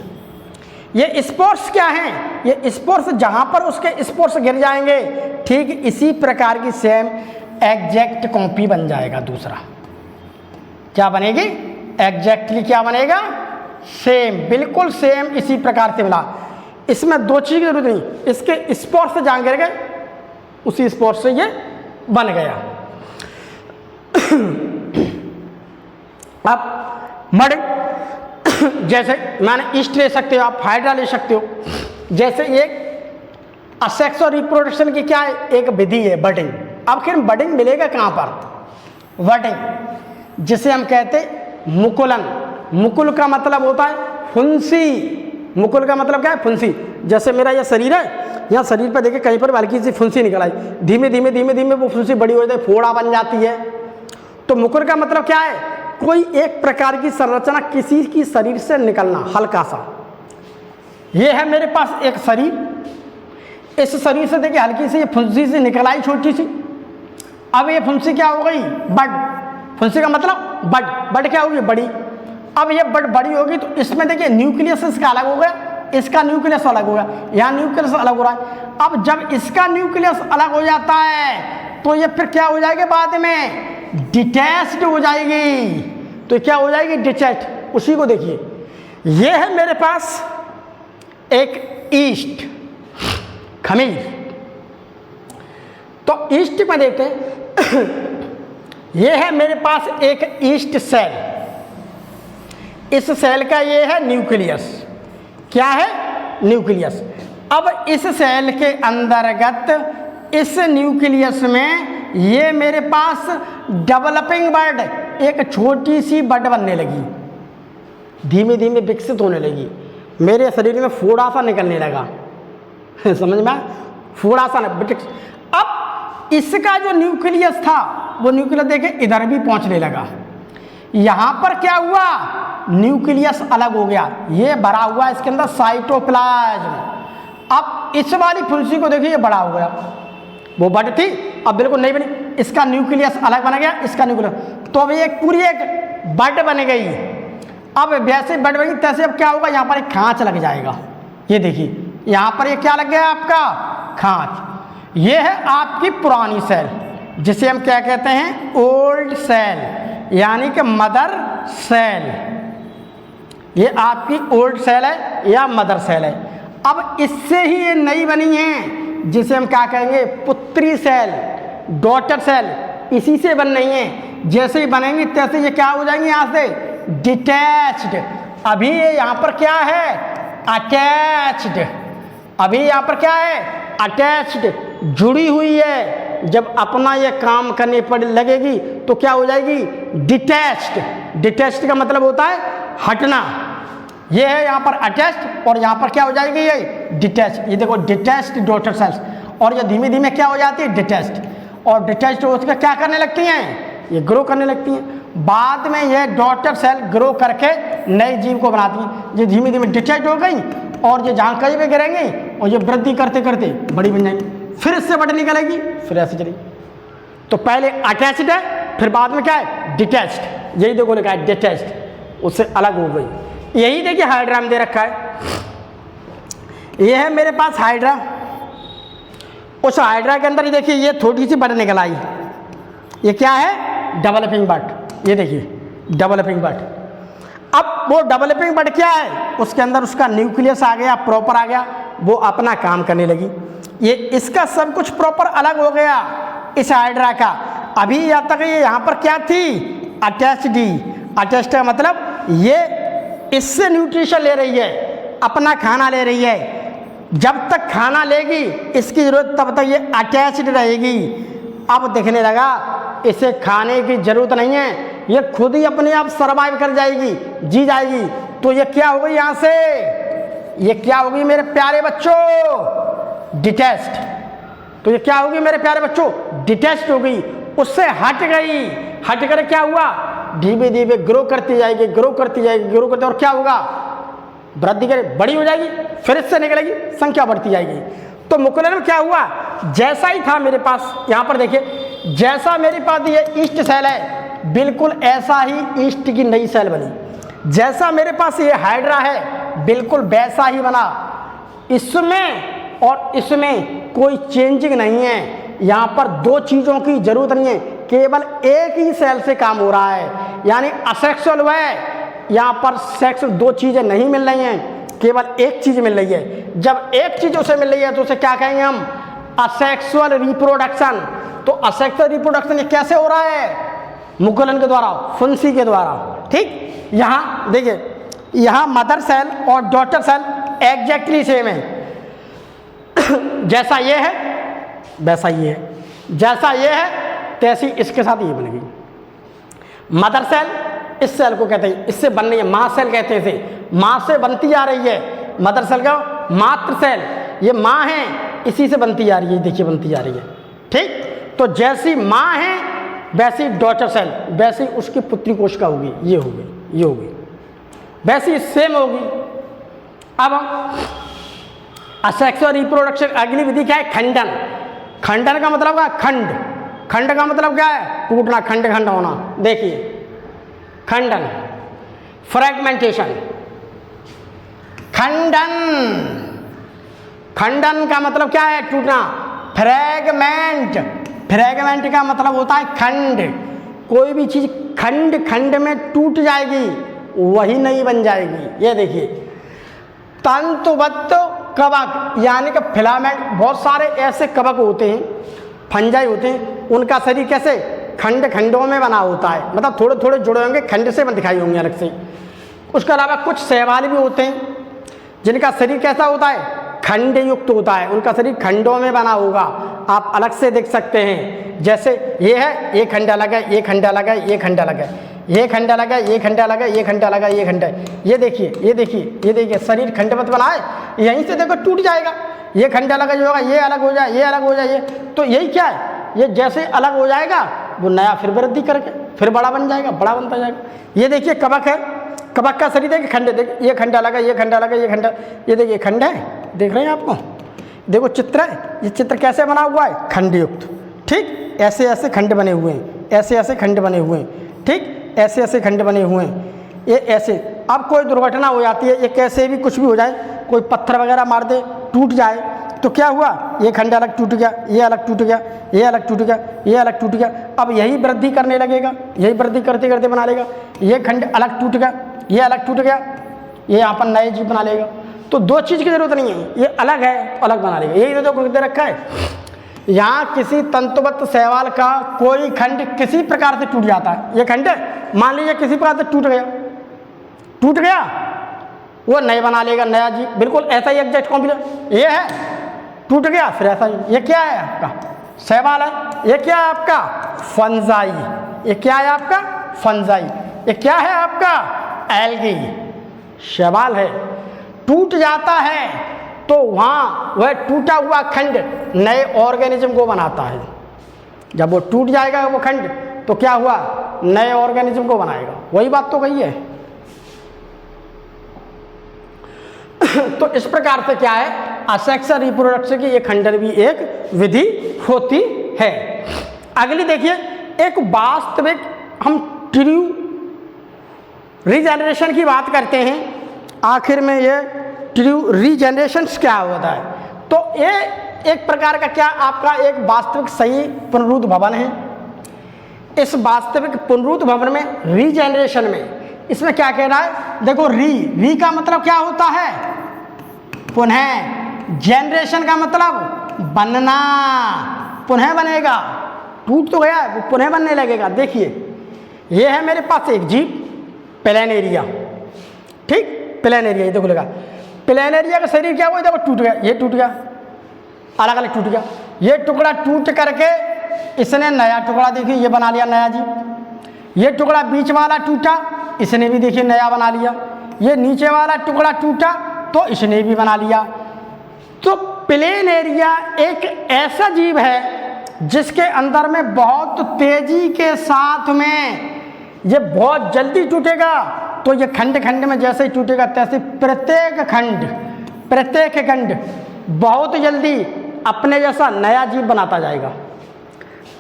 ये स्पोर्स क्या हैं? ये स्पोर्स जहाँ पर उसके स्पोर्स गिर जाएंगे, ठीक इसी प्रकार की सेम एग्जैक्ट कॉपी बन जाएगा। दूसरा क्या बनेगी? एग्जैक्टली क्या बनेगा? सेम, बिल्कुल सेम इसी प्रकार से मिला। इसमें दो चीज़ की जरूरत नहीं, इसके स्पोर्स से जहाँ गिर गए उसी स्पोर्स से ये बन गया। अब मड जैसे मैंने ईस्ट ले सकते हो, आप हाइड्रा ले सकते हो। जैसे एक असेक्सुअल रिप्रोडक्शन की क्या है? एक विधि है बडिंग। अब फिर बडिंग मिलेगा कहाँ पर? बडिंग, जिसे हम कहते मुकुलन। मुकुल का मतलब होता है फुंसी। मुकुल का मतलब क्या है? फुंसी। जैसे मेरा यह शरीर है, यहाँ शरीर पर देखिए कहीं पर हल्की सी फुंसी निकल आई, धीमे धीमे धीमे धीमे वो फुंसी बड़ी हो जाती है, फोड़ा बन जाती है। तो मुकुल का मतलब क्या है? कोई एक प्रकार की संरचना किसी की शरीर से निकलना, हल्का सा। ये है मेरे पास एक शरीर, इस शरीर से देखिए हल्की सी फुंसी सी निकल आई, छोटी सी। अब ये फुंसी क्या हो गई? बड। फुंसी का मतलब बड। बड क्या होगी? बड़ी। अब ये बड बड़ी होगी तो इसमें देखिए न्यूक्लियस इसका अलग हो गया, इसका न्यूक्लियस अलग हो गया, यहाँ न्यूक्लियस अलग हो रहा है। अब जब इसका न्यूक्लियस अलग हो जाता है तो ये फिर क्या हो जाएगी? बाद में डिटैच्ड हो जाएगी। तो क्या हो जाएगी? डिटैच्ड। उसी को देखिए, ये है मेरे पास एक ईस्ट, खमीर। तो ईस्ट में देखते हैं, ये है मेरे पास एक ईस्ट सेल। इस सेल का ये है न्यूक्लियस। क्या है? न्यूक्लियस। अब इस सेल के अंतर्गत इस न्यूक्लियस में ये मेरे पास डेवलपिंग बर्ड, एक छोटी सी बर्ड बनने लगी, धीमे धीमे विकसित होने लगी। मेरे शरीर में फोड़ा सा निकलने लगा। समझ में? फोड़ा सा। अब इसका जो न्यूक्लियस था वो न्यूक्लियस देखे इधर भी पहुंचने लगा। यहाँ पर क्या हुआ? न्यूक्लियस अलग हो गया, ये भरा हुआ इसके अंदर साइटोप्लाज्म। अब इस वाली फुंसी को देखिए, ये बड़ा हो गया। वो बड थी, अब बिल्कुल नहीं बनी, इसका न्यूक्लियस अलग बन गया, इसका न्यूक्लियस। तो अब ये पूरी एक बड बन गई। अब वैसे बड बनी तैसे अब क्या होगा? यहाँ पर एक खांच लग जाएगा। ये देखिए यहाँ पर ये क्या लग गया? आपका खांच। ये है आपकी पुरानी सेल, जिसे हम क्या कहते हैं? ओल्ड सेल, यानी कि मदर सेल। ये आपकी ओल्ड सेल है या मदर सेल है। अब इससे ही ये नई बनी है, जिसे हम क्या कहेंगे? पुत्री सेल, डॉटर सेल। इसी से बन रही है। जैसे ही बनेंगी तैसे ये क्या हो जाएंगी? यहाँ से डिटैच्ड। अभी ये यहाँ पर क्या है? अटैच्ड। अभी यहाँ पर क्या है? अटैच्ड, जुड़ी हुई है। जब अपना ये काम करने पर लगेगी तो क्या हो जाएगी? डिटैच्ड। डिटैच्ड का मतलब होता है हटना। ये है यहाँ पर अटैच्ड और यहाँ पर क्या हो जाएगी? ये डिटैच्ड। ये देखो डिटैच्ड डॉटर सेल्स, और ये धीमे धीमे क्या हो जाती है? डिटैच्ड। और डिटैच्ड होकर क्या करने लगती हैं? ये ग्रो करने लगती हैं। बाद में ये डॉटर सेल ग्रो करके नए जीव को बनाती हैं। ये धीमे धीमे डिटेक्ट हो गई और ये जहाँ कहीं पे गिरेंगे और ये वृद्धि करते करते बड़ी बन जाएंगी, फिर इससे बड़ी निकलेगी, फिर ऐसे चलेगी। तो पहले अटैच्ड है, फिर बाद में क्या है डिटैच्ड। यही देखो लिखा है डिटैच्ड, उससे अलग हो गई। यही देखिए हाइड्रा में दे रखा है, ये है मेरे पास हाइड्रा। उस हाइड्रा के अंदर ये देखिए ये थोड़ी सी बड निकल आई, ये क्या है डेवलपिंग बड। ये देखिए डेवलपिंग बड। अब वो डेवलपिंग बड क्या है, उसके अंदर उसका न्यूक्लियस आ गया, प्रॉपर आ गया, वो अपना काम करने लगी। ये इसका सब कुछ प्रॉपर अलग हो गया इस हाइड्रा का। अभी यहाँ तक ये यहाँ पर क्या थी अटैच्ड ही। अटैच्ड का मतलब ये इससे न्यूट्रिशन ले रही है, अपना खाना ले रही है। जब तक खाना लेगी इसकी जरूरत तब तक ये अटैच्ड रहेगी। अब दिखने लगा इसे खाने की जरूरत नहीं है, ये खुद ही अपने आप सरवाइव कर जाएगी, जी जाएगी। तो ये क्या हो गई यहाँ से, ये क्या होगी मेरे प्यारे बच्चों डिटैच्ड। तो ये क्या होगी मेरे प्यारे बच्चों डिटैच्ड हो गई, उससे हट गई। हट कर क्या हुआ धीरे धीरे ग्रो करती जाएगी, ग्रो करती जाएगी, ग्रो करती, और क्या होगा वृद्धि करे, बड़ी हो जाएगी, फिर इससे निकलेगी, संख्या बढ़ती जाएगी। तो मुकुलन में क्या हुआ, जैसा ही था मेरे पास, यहाँ पर देखिए जैसा मेरे पास ये ईस्ट सेल है बिल्कुल ऐसा ही ईस्ट की नई सेल बनी। जैसा मेरे पास ये हाइड्रा है बिल्कुल वैसा ही बना। इसमें और इसमें कोई चेंजिंग नहीं है। यहाँ पर दो चीज़ों की जरूरत नहीं है, केवल एक ही सेल से काम हो रहा है, यानी असेक्सुअल है। यहाँ पर सेक्स दो चीज़ें नहीं मिल रही हैं, केवल एक चीज़ मिल रही है। जब एक चीज़ उसे मिल रही है तो उसे क्या कहेंगे हम असेक्सुअल रिप्रोडक्शन। तो असेक्सुअल रिप्रोडक्शन ये कैसे हो रहा है मुकुलन के द्वारा, फुंसी के द्वारा। ठीक, यहाँ देखिए यहाँ मदर सेल और डॉटर सेल एग्जैक्टली सेम है। जैसा ये है वैसा ये है, जैसा ये है तैसी इसके साथ ये बन गई। मदर सेल इस सेल को कहते हैं, इससे बन रही है, माँ सेल कहते हैं इसे, माँ से बनती आ रही है। मदर सेल का मातृ सेल, ये माँ है, इसी से बनती आ रही है, देखिए बनती जा रही है। ठीक, तो जैसी माँ है वैसी डॉटर सेल, वैसी उसकी पुत्री कोशिका होगी, ये होगी, ये होगी, वैसी सेम होगी। अब असेक्सुअल रिप्रोडक्शन अगली विधि क्या है खंडन। खंडन का मतलब क्या, खंड। खंड का मतलब क्या है टूटना, खंड खंड होना। देखिए खंडन, फ्रैगमेंटेशन। खंडन, खंडन का मतलब क्या है टूटना। फ्रैगमेंट, फ्रैगमेंट का मतलब होता है खंड। कोई भी चीज खंड खंड में टूट जाएगी, वही नहीं बन जाएगी। ये देखिए तंतुबद्ध कवक यानी कि फिलामेंट, बहुत सारे ऐसे कवक होते हैं, फंजाई होते हैं, उनका शरीर कैसे खंड खंडों में बना होता है, मतलब थोड़े थोड़े जुड़े होंगे, खंड से दिखाई होंगे अलग से। उसके अलावा कुछ शैवाल भी होते हैं जिनका शरीर कैसा होता है खंड युक्त होता है, उनका शरीर खंडों में बना होगा, आप अलग से देख सकते हैं। जैसे ये है, ये खंड अलग है, ये खंड अलग है, ये खंड अलग है, ये खंड अलग है, ये खंड अलग है, ये खंड अलग है, ये खंड है। ये देखिए, ये देखिए, ये देखिए शरीर खंडवत बना है, यहीं से देखो टूट जाएगा। ये खंड अलग जो होगा, ये अलग हो जाए, ये अलग हो जाए, ये तो यही क्या है, ये जैसे अलग हो जाएगा वो नया फिर वृद्धि करके फिर बड़ा बन जाएगा, बड़ा बनता जाएगा। ये देखिए कवक है, कवक का शरीर देखिए खंड, देखिए ये खंड अलग है, ये खंड अलग है, ये खंड, ये देखिए खंड है, देख रहे हैं आपको, देखो चित्र है, ये चित्र कैसे बना हुआ है खंड युक्त। ठीक, ऐसे ऐसे खंड बने हुए हैं, ऐसे ऐसे खंड बने हुए हैं। ठीक, ऐसे ऐसे खंड बने हुए हैं, ये ऐसे। अब कोई दुर्घटना हो जाती है, ये कैसे भी कुछ भी हो जाए, कोई पत्थर वगैरह मार दे, टूट जाए, तो क्या हुआ ये खंड अलग टूट गया, ये अलग टूट गया, ये अलग टूट गया, ये अलग टूट गया। अब यही वृद्धि करने लगेगा, यही वृद्धि करते करते बना लेगा। ये खंड अलग टूट गया, ये अलग टूट गया, ये यहाँ पर नए जीव बना लेगा। तो दो चीज़ की जरूरत नहीं है, ये अलग है तो अलग बना लेगा। यही तो दे रखा है। यहाँ किसी तंतुबद्ध शैवाल का कोई खंड किसी प्रकार से टूट जाता है, ये खंड मान लीजिए किसी प्रकार से टूट गया, टूट गया, वो नए बना लेगा, नया जीव, बिल्कुल ऐसा ही एग्जैक्ट कॉम्बिनेशन। ये है टूट गया फिर ऐसा ही। ये क्या है आपका शैवाल है, ये क्या है आपका फंजाई, ये क्या है आपका फंजाई, ये क्या है आपका एल्गी। शैवाल है, टूट जाता है तो वहाँ वह टूटा हुआ खंड नए ऑर्गेनिज्म को बनाता है। जब वो टूट जाएगा वो खंड तो क्या हुआ नए ऑर्गेनिज्म को बनाएगा। वही बात तो कही है, तो इस प्रकार से क्या है, असेक्सुअल रिप्रोडक्शन की ये खंडन भी एक विधि होती है। अगली देखिए, एक वास्तविक हम ट्रू रीजेनरेशन की बात करते हैं। आखिर में ये ट्रू रीजेनरेशन क्या होता है, तो ये एक प्रकार का क्या आपका एक वास्तविक सही पुनरुत्थ भवन है। इस वास्तविक पुनरुत्थ भवन में रीजेनरेशन में इसमें क्या कह रहा है, देखो री का मतलब क्या होता है, पुनः। जेनरेशन का मतलब बनना, पुनः बनेगा, टूट तो गया वो पुनः बनने लगेगा। देखिए ये है मेरे पास एक जीव, प्लेन एरिया, ठीक, प्लेन एरिया, ये देखो लगा प्लेन एरिया का शरीर क्या हुआ, देखो टूट गया, ये टूट गया, अलग अलग टूट गया, ये टुकड़ा टूट करके इसने नया टुकड़ा देखिए ये बना लिया नया जीव। ये टुकड़ा बीच वाला टूटा, इसने भी देखिए नया बना लिया। ये नीचे वाला टुकड़ा टूटा तो इसने भी बना लिया। तो प्लेन एरिया एक ऐसा जीव है जिसके अंदर में बहुत तेजी के साथ में ये बहुत जल्दी टूटेगा। तो ये खंड खंड में जैसे ही टूटेगा तैसे प्रत्येक खंड बहुत जल्दी अपने जैसा नया जीव बनाता जाएगा।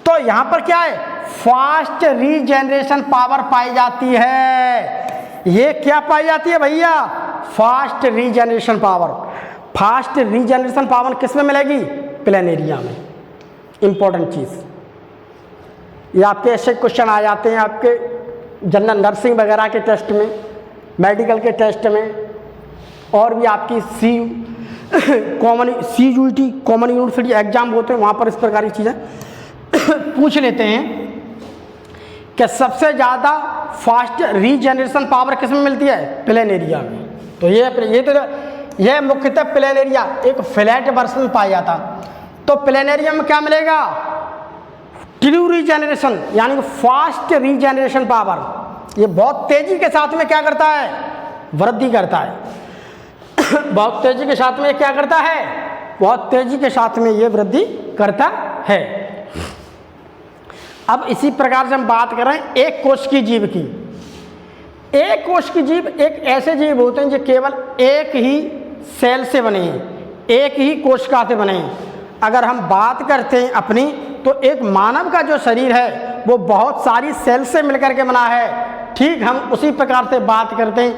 तो यहाँ पर क्या है, फास्ट रीजेनरेशन पावर पाई जाती है। ये क्या पाई जाती है भैया, fast regeneration power. Fast regeneration power किस में मिलेगी, प्लेन एरिया में। इंपॉर्टेंट चीज़ ये आपके ऐसे क्वेश्चन आ जाते हैं आपके जनरल नर्सिंग वगैरह के टेस्ट में, मेडिकल के टेस्ट में, और भी आपकी CUET कॉमन यूनिवर्सिटी एग्जाम होते हैं, वहाँ पर इस प्रकार की चीज़ें पूछ लेते हैं कि सबसे ज़्यादा फास्ट रीजेनरेशन पावर किस में मिलती है, प्लेन एरिया में। तो ये मुख्यतः प्लेन एरिया एक फ्लैट वर्सन में पाया जाता। तो प्लेन एरिया में क्या मिलेगा, ट्रू रीजेनरेशन यानी कि फास्ट रीजेनरेशन पावर। ये बहुत तेजी के साथ में क्या करता है, वृद्धि करता है। बहुत तेजी के साथ में क्या करता है, बहुत तेजी के साथ में ये वृद्धि करता है। अब इसी प्रकार से हम बात कर रहे हैं एक कोश की जीव की। एक कोश की जीव एक ऐसे जीव होते हैं जो केवल एक ही सेल से बने हैं, एक ही कोशिका से बने हैं। अगर हम बात करते हैं अपनी, तो एक मानव का जो शरीर है वो बहुत सारी सेल से मिलकर के बना है। ठीक हम उसी प्रकार से बात करते हैं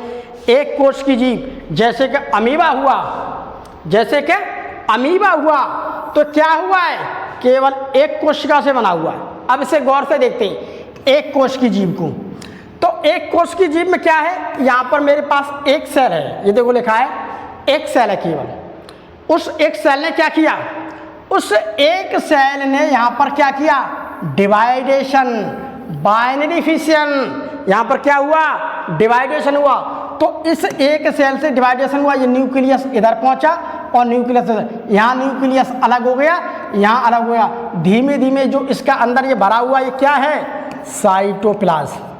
एक कोश की जीव, जैसे कि अमीबा हुआ, जैसे कि अमीबा हुआ तो क्या हुआ है, केवल एक कोशिका से बना हुआ है। अब इसे गौर से देखते हैं एक कोश की जीव को। तो एक कोश की जीव में क्या है, यहाँ पर मेरे पास एक सेल है, ये देखो लिखा है एक सेल है केवल। उस एक सेल ने क्या किया, उस एक सेल ने यहाँ पर क्या किया, डिवाइडेशन, बाइनरी फिशन, यहाँ पर क्या हुआ, डिवाइडेशन हुआ। तो इस एक सेल से डिवाइडेशन हुआ, ये न्यूक्लियस इधर पहुंचा और न्यूक्लियस यहाँ, न्यूक्लियस अलग हो गया, यहाँ अलग हो गया। धीमे धीमे जो इसका अंदर ये भरा हुआ ये क्या है, साइटोप्लाज्म।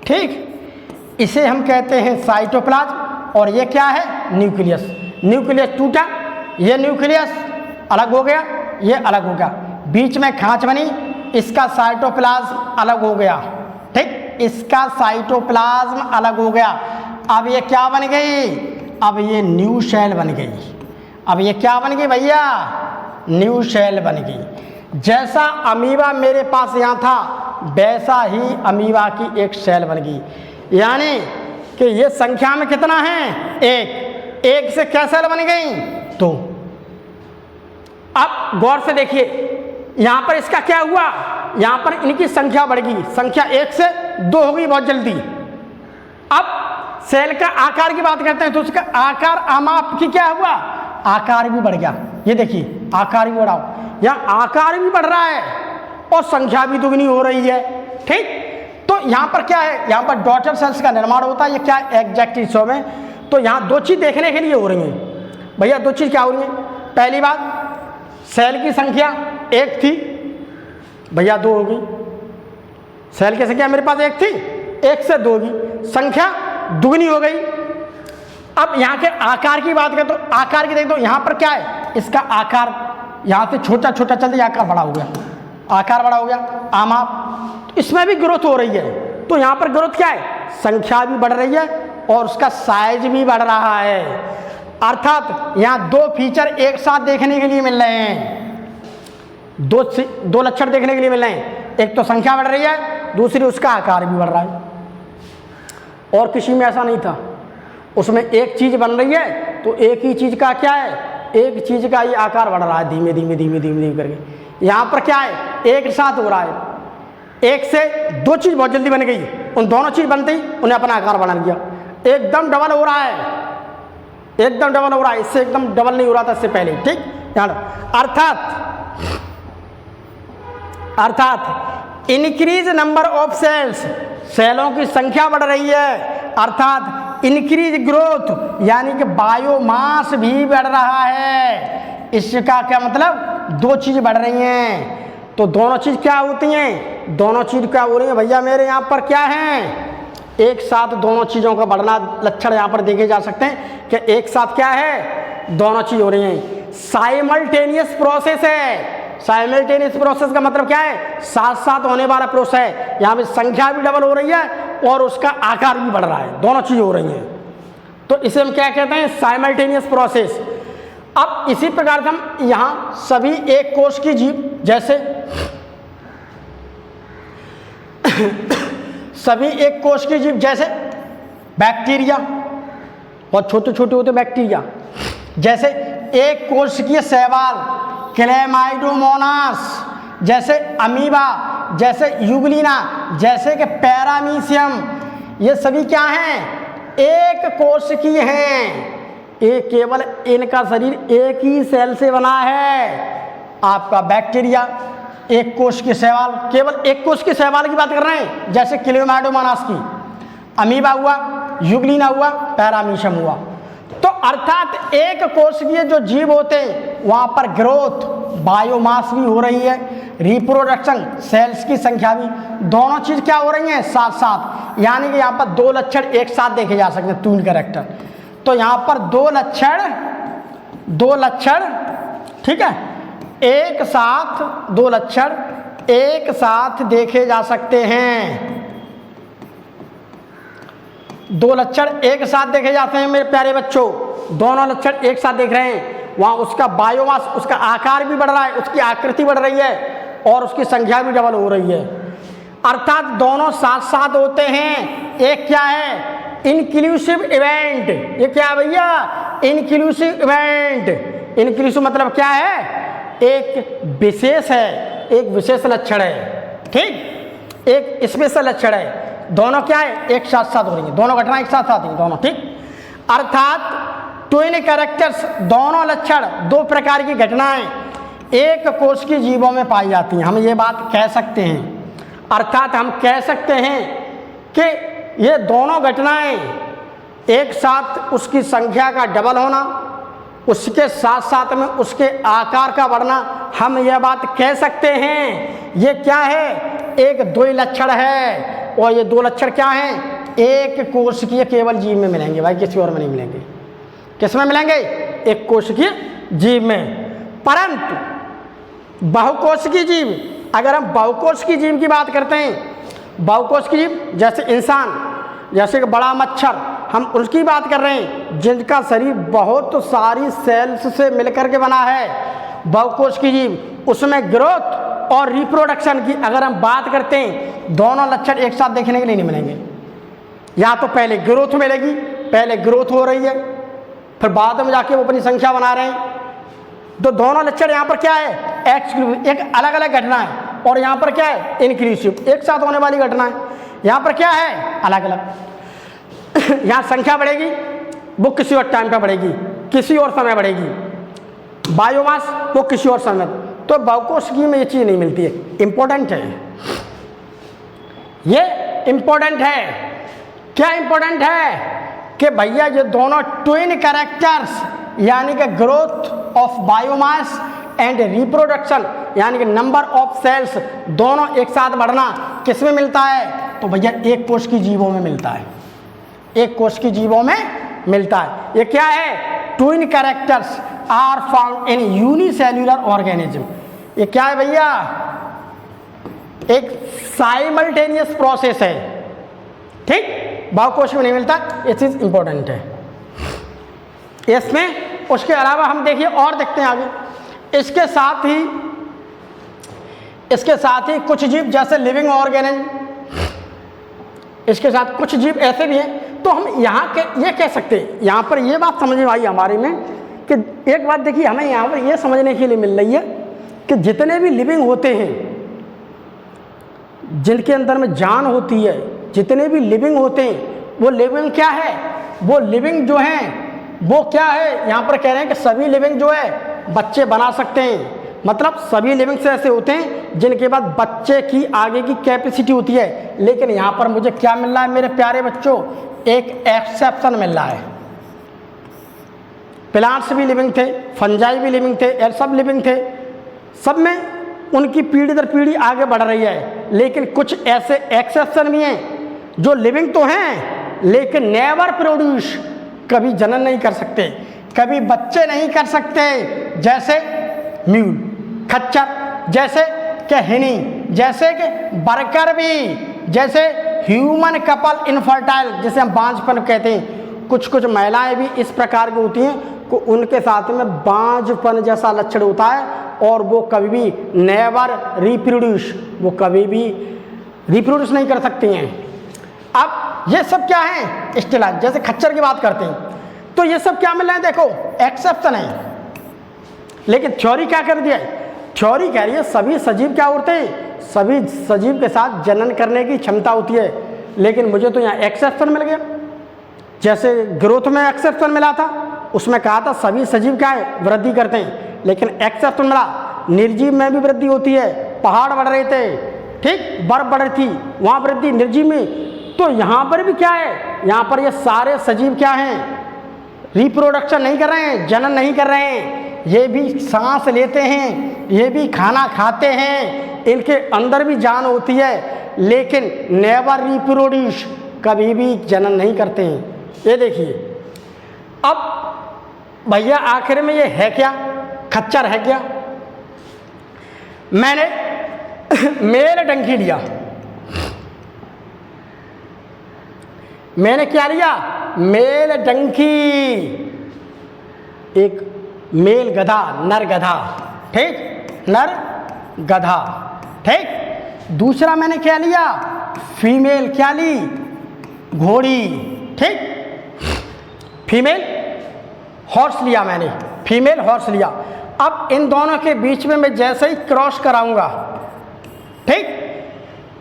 ठीक, इसे हम कहते हैं साइटोप्लाज्म। और ये क्या है, न्यूक्लियस। न्यूक्लियस टूटा, ये न्यूक्लियस अलग हो गया, ये अलग हो गया, बीच में खांच बनी, इसका साइटोप्लाज्म अलग हो गया। ठीक, इसका साइटोप्लाज्म अलग हो गया। अब ये क्या बन गई, अब ये न्यू सेल बन गई। अब ये क्या बन गई भैया, न्यू सेल बन गई। जैसा अमीबा मेरे पास यहाँ था वैसा ही अमीबा की एक सेल बन गई। यानी कि ये संख्या में कितना है, एक, एक से क्या सेल बन गई, दो। अब गौर से देखिए यहाँ पर इसका क्या हुआ, यहाँ पर इनकी संख्या बढ़ गई, संख्या एक से दो हो गई बहुत जल्दी। अब सेल का आकार की बात करते हैं तो उसका आकार आमाप की क्या हुआ, आकार भी बढ़ गया। ये देखिए आकार भी बढ़ाओ, यहाँ आकार भी बढ़ रहा है और संख्या भी दुगनी हो रही है। ठीक, तो यहाँ पर क्या है, यहाँ पर डॉटर सेल्स का निर्माण होता है। ये क्या एग्जैक्ट हिस्सों में, तो यहाँ दो चीज़ देखने के लिए हो रही हैं भैया। दो चीज़ क्या हो रही है, पहली बात सेल की संख्या एक थी भैया, दो हो गई। सेल की संख्या मेरे पास एक थी, एक से दो होगी, संख्या दुगनी हो गई। अब यहाँ के आकार की बात करें तो आकार की देख दो, यहाँ पर क्या है, इसका आकार यहाँ से छोटा छोटा चलते आकार बड़ा हो गया, आकार बड़ा हो गया। आमाप इसमें भी ग्रोथ हो रही है, तो यहाँ पर ग्रोथ क्या है, संख्या भी बढ़ रही है और उसका साइज भी बढ़ रहा है। अर्थात यहाँ दो फीचर एक साथ देखने के लिए मिल रहे हैं, दो लक्षण देखने के लिए मिल रहे हैं। एक तो संख्या बढ़ रही है, दूसरी उसका आकार भी बढ़ रहा है। और किसी में ऐसा नहीं था, उसमें एक चीज बन रही है तो एक ही चीज का क्या है, एक चीज का ये आकार बढ़ रहा है धीमे धीमे धीमे धीमे धीमे करके। यहाँ पर क्या है, एक साथ हो रहा है, एक से दो चीज बहुत जल्दी बन गई, उन दोनों चीज बनते ही उन्हें अपना आकार बढ़ा दिया, एकदम डबल हो रहा है, एकदम डबल हो रहा है, इससे एकदम डबल नहीं हो रहा था इससे पहले। ठीक, अर्थात इंक्रीज नंबर ऑफ सेल्स, सेलों की संख्या बढ़ रही है। अर्थात इंक्रीज ग्रोथ यानी कि बायोमास भी बढ़ रहा है। इसका क्या मतलब, दो चीज बढ़ रही हैं। तो दोनों चीज क्या होती हैं, दोनों चीज क्या हो रही है भैया मेरे यहाँ पर क्या है, एक साथ दोनों चीजों का बढ़ना लक्षण यहाँ पर देखे जा सकते हैं कि एक साथ क्या है, दोनों चीज हो रही हैं। साइमल्टेनियस प्रोसेस है। साइमल्टेनियस प्रोसेस का मतलब क्या है, साथ साथ होने वाला प्रोसेस है। यहाँ पे संख्या भी डबल हो रही है और उसका आकार भी बढ़ रहा है, दोनों चीज हो रही हैं। तो इसे हम क्या कहते हैं, साइमल्टेनियस प्रोसेस। अब इसी प्रकार से हम यहाँ सभी एक कोष की जीव, जैसे सभी एक कोष की जीव जैसे बैक्टीरिया, बहुत छोटे छोटे होते बैक्टीरिया, जैसे एक कोशिकीय शैवाल क्लेमाइडोमोनास, जैसे अमीबा, जैसे यूग्लिना, जैसे कि पैरामीशियम, ये सभी क्या हैं, एक कोशिकीय हैं। एक केवल इनका शरीर एक ही सेल से बना है। आपका बैक्टीरिया एक कोश के शैवाल, केवल एक कोश के शैवाल की बात कर रहे हैं, जैसे क्लेमाइडोमोनास की, अमीबा हुआ, यूग्लिना हुआ, पैरामीशियम हुआ। तो अर्थात एक कोशिकीय जो जीव होते हैं वहाँ पर ग्रोथ, बायोमास भी हो रही है, रिप्रोडक्शन, सेल्स की संख्या भी, दोनों चीज क्या हो रही हैं साथ साथ। यानी कि यहाँ पर दो लक्षण एक साथ देखे जा सकते हैं, तीन कैरेक्टर। तो यहाँ पर दो लक्षण ठीक है, एक साथ दो लक्षण एक साथ देखे जा सकते हैं। दो लक्षण एक साथ देखे जाते हैं मेरे प्यारे बच्चों, दोनों लक्षण एक साथ देख रहे हैं। वहाँ उसका बायोमास, उसका आकार भी बढ़ रहा है, उसकी आकृति बढ़ रही है और उसकी संख्या भी डबल हो रही है। अर्थात दोनों साथ साथ होते हैं। एक क्या है, इंक्लूसिव इवेंट। ये क्या है भैया, इंक्लूसिव इवेंट। इंक्लूसिव मतलब क्या है, एक विशेष है, एक विशेष लक्षण है। ठीक, एक स्पेशल लक्षण है। दोनों क्या है, एक साथ साथ हो रही है, दोनों घटना एक साथ आती है दोनों। ठीक, अर्थात ट्विन कैरेक्टर्स, दोनों लक्षण, दो प्रकार की घटनाएं एक कोश की जीवों में पाई जाती हैं। हम ये बात कह सकते हैं, अर्थात हम कह सकते हैं कि ये दोनों घटनाएं एक साथ, उसकी संख्या का डबल होना, उसके साथ साथ में उसके आकार का बढ़ना, हम यह बात कह सकते हैं। ये क्या है, एक द्वय लक्षण है। और ये दो लक्षण क्या हैं, एक कोशिकीय केवल जीव में मिलेंगे भाई, किसी और में नहीं मिलेंगे। किस में मिलेंगे, एक कोशिकीय जीव में। परंतु बहुकोशिकीय जीव, अगर हम बहुकोशिकीय जीव की बात करते हैं, बहुकोशिकीय जीव जैसे इंसान, जैसे कि बड़ा मच्छर, हम उसकी बात कर रहे हैं जिनका शरीर बहुत सारी सेल्स से मिलकर के बना है, बहुकोशिकीय जीव। उसमें ग्रोथ और रिप्रोडक्शन की अगर हम बात करते हैं, दोनों लक्षण एक साथ देखने के लिए नहीं मिलेंगे। या तो पहले ग्रोथ मिलेगी, पहले ग्रोथ हो रही है, फिर बाद में जाके वो अपनी संख्या बना रहे हैं। तो दोनों लक्षण यहाँ पर क्या है, एक्सक्लूसिव, एक अलग अलग घटना है। और यहाँ पर क्या है, इंक्लूसिव, एक साथ होने वाली घटना है। यहाँ पर क्या है, अलग अलग। यहाँ संख्या बढ़ेगी, वो किसी और टाइम पर बढ़ेगी, किसी और समय बढ़ेगी। बायोमास वो किसी और समय। तो बहुकोशिकीय में ये चीज़ नहीं मिलती है। इम्पोर्टेंट है, ये इम्पोर्टेंट है। क्या इम्पोर्टेंट है कि भैया ये दोनों ट्विन कैरेक्टर्स, यानी कि growth of biomass and reproduction, यानी कि नंबर ऑफ सेल्स, दोनों एक साथ बढ़ना किस में मिलता है, तो भैया एक कोश की जीवों में मिलता है। एक कोश की जीवों में मिलता है। ये क्या है, twin characters are found in unicellular organism. ये क्या है भैया, एक साइमल्टेनियस प्रोसेस है। ठीक, बहुकोश में नहीं मिलता, ये चीज़ इंपॉर्टेंट है इसमें। उसके अलावा हम देखिए और देखते हैं आगे। इसके साथ ही कुछ जीव जैसे लिविंग ऑर्गेनिज्म, इसके साथ कुछ जीव ऐसे भी हैं। तो हम यहाँ के ये कह सकते हैं, यहाँ पर ये बात समझ में आई हमारे में कि एक बात देखिए, हमें यहाँ पर ये समझने के लिए मिल रही है कि जितने भी लिविंग होते हैं, जिनके अंदर में जान होती है, जितने भी लिविंग होते हैं, वो लिविंग क्या है, वो लिविंग जो हैं वो क्या है, यहाँ पर कह रहे हैं कि सभी लिविंग जो है बच्चे बना सकते हैं। मतलब सभी लिविंग से ऐसे होते हैं जिनके बाद बच्चे की आगे की कैपेसिटी होती है। लेकिन यहाँ पर मुझे क्या मिल रहा है मेरे प्यारे बच्चों, एक एक्सेप्शन मिल रहा है। प्लांट्स भी लिविंग थे, फंजाई भी लिविंग थे, सब लिविंग थे, सब में उनकी पीढ़ी दर पीढ़ी आगे बढ़ रही है। लेकिन कुछ ऐसे एक्सेप्शन भी हैं जो लिविंग तो हैं लेकिन नेवर प्रोड्यूस, कभी जनन नहीं कर सकते, कभी बच्चे नहीं कर सकते। जैसे म्यूल, खच्चर, जैसे कि हिनी, जैसे कि बरकर भी, जैसे ह्यूमन कपल इनफर्टाइल, जिसे हम बांझपन कहते हैं। कुछ महिलाएं भी इस प्रकार की होती हैं को उनके साथ में बांझपन जैसा लक्षण होता है और वो कभी भी नेवर रिप्रोड्यूस, वो कभी भी रिप्रोड्यूस नहीं कर सकती हैं। अब ये सब क्या है, इस्तिलाह, जैसे खच्चर की बात करते हैं तो ये सब क्या मिल रहा है, देखो एक्सेप्शन है। लेकिन थ्योरी क्या कर दिया है, थ्योरी कह रही है सभी सजीव क्या होते हैं, सभी सजीव के साथ जनन करने की क्षमता होती है। लेकिन मुझे तो यहाँ एक्सेप्शन मिल गया, जैसे ग्रोथ में एक्सेप्शन मिला था, उसमें कहा था सभी सजीव क्या है वृद्धि करते हैं। लेकिन एक्सेप्शन मिला निर्जीव में भी वृद्धि होती है, पहाड़ बढ़ रहे थे, ठीक, बर्फ बढ़ रही थी, वहाँ वृद्धि निर्जीव में। तो यहाँ पर भी क्या है, यहाँ पर ये सारे सजीव क्या हैं, रिप्रोडक्शन नहीं कर रहे हैं, जनन नहीं कर रहे हैं, ये भी सांस लेते हैं, ये भी खाना खाते हैं, इनके अंदर भी जान होती है, लेकिन नेवर रिप्रोड्यूस, कभी भी जनन नहीं करते हैं। ये देखिए, अब भैया आखिर में ये है क्या, खच्चर है क्या। मैंने मेल डंकी लिया, मैंने क्या लिया, मेल डंकी, एक मेल गधा, नर गधा, ठीक, नर गधा, ठीक। दूसरा मैंने क्या लिया, फीमेल क्या ली, घोड़ी, ठीक, फीमेल हॉर्स लिया मैंने, फीमेल हॉर्स लिया। अब इन दोनों के बीच में मैं जैसे ही क्रॉस कराऊंगा, ठीक,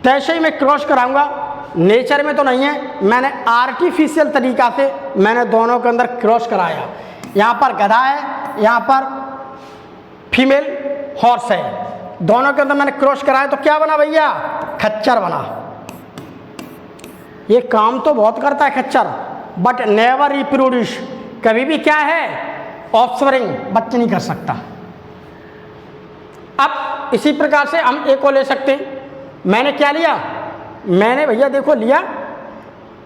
तैसे ही मैं क्रॉस कराऊंगा। नेचर में तो नहीं है, मैंने आर्टिफिशियल तरीका से मैंने दोनों के अंदर क्रॉस कराया। यहाँ पर गधा है, यहाँ पर फीमेल हॉर्स है, दोनों के अंदर मैंने क्रॉस कराया तो क्या बना भैया, खच्चर बना। ये काम तो बहुत करता है खच्चर, बट नेवर रिप्रोड्यूस, कभी भी क्या है, ऑफस्प्रिंग, बच्चे नहीं कर सकता। अब इसी प्रकार से हम एक को ले सकते हैं। मैंने क्या लिया, मैंने भैया देखो लिया,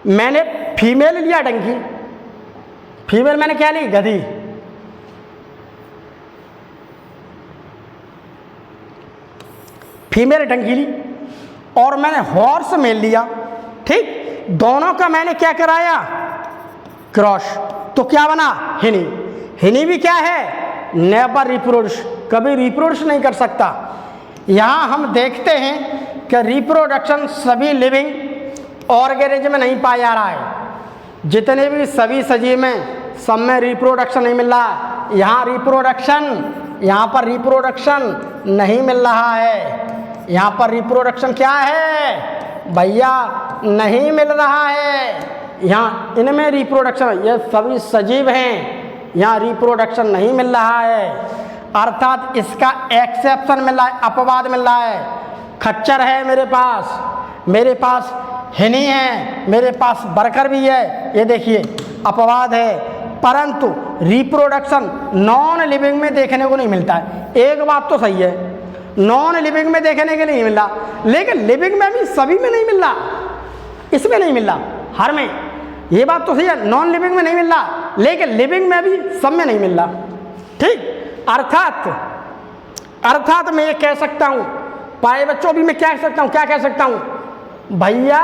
मैंने फीमेल लिया डंकी, फीमेल मैंने क्या ली, गधी, फीमेल डंकी ली, और मैंने हॉर्स मेल लिया, ठीक, दोनों का मैंने क्या कराया, क्रॉस, तो क्या बना, हिनी। हिनी भी क्या है, नेवर रिप्रोड्यूस, कभी रिप्रोड्यूस नहीं कर सकता। यहाँ हम देखते हैं कि रिप्रोडक्शन सभी लिविंग ऑर्गेनिज्म में नहीं पाया जा रहा है। जितने भी सभी सजीव में, सब में रिप्रोडक्शन नहीं मिल रहा है। यहाँ रिप्रोडक्शन, यहाँ पर रिप्रोडक्शन नहीं मिल रहा है। यहाँ पर रिप्रोडक्शन क्या है भैया, नहीं मिल रहा है। यहाँ इनमें रिप्रोडक्शन, ये सभी सजीव हैं, यहाँ रिप्रोडक्शन नहीं मिल रहा है, अर्थात इसका एक्सेप्शन मिल रहा है, अपवाद मिल रहा है। खच्चर है मेरे पास हिनी है, मेरे पास बरकर भी है, ये देखिए अपवाद है, परंतु रिप्रोडक्शन नॉन लिविंग में देखने को नहीं मिलता है। एक बात तो सही है, नॉन लिविंग में देखने के नहीं मिल रहा, लेकिन लिविंग में भी सभी में नहीं मिल रहा, इसमें नहीं मिल रहा, हर में। ये बात तो सही है, नॉन लिविंग में नहीं मिल रहा, लेकिन लिविंग में भी सब में नहीं मिल रहा, ठीक। अर्थात मैं ये कह सकता हूँ, पाए बच्चों भी मैं क्या कह सकता हूँ, भैया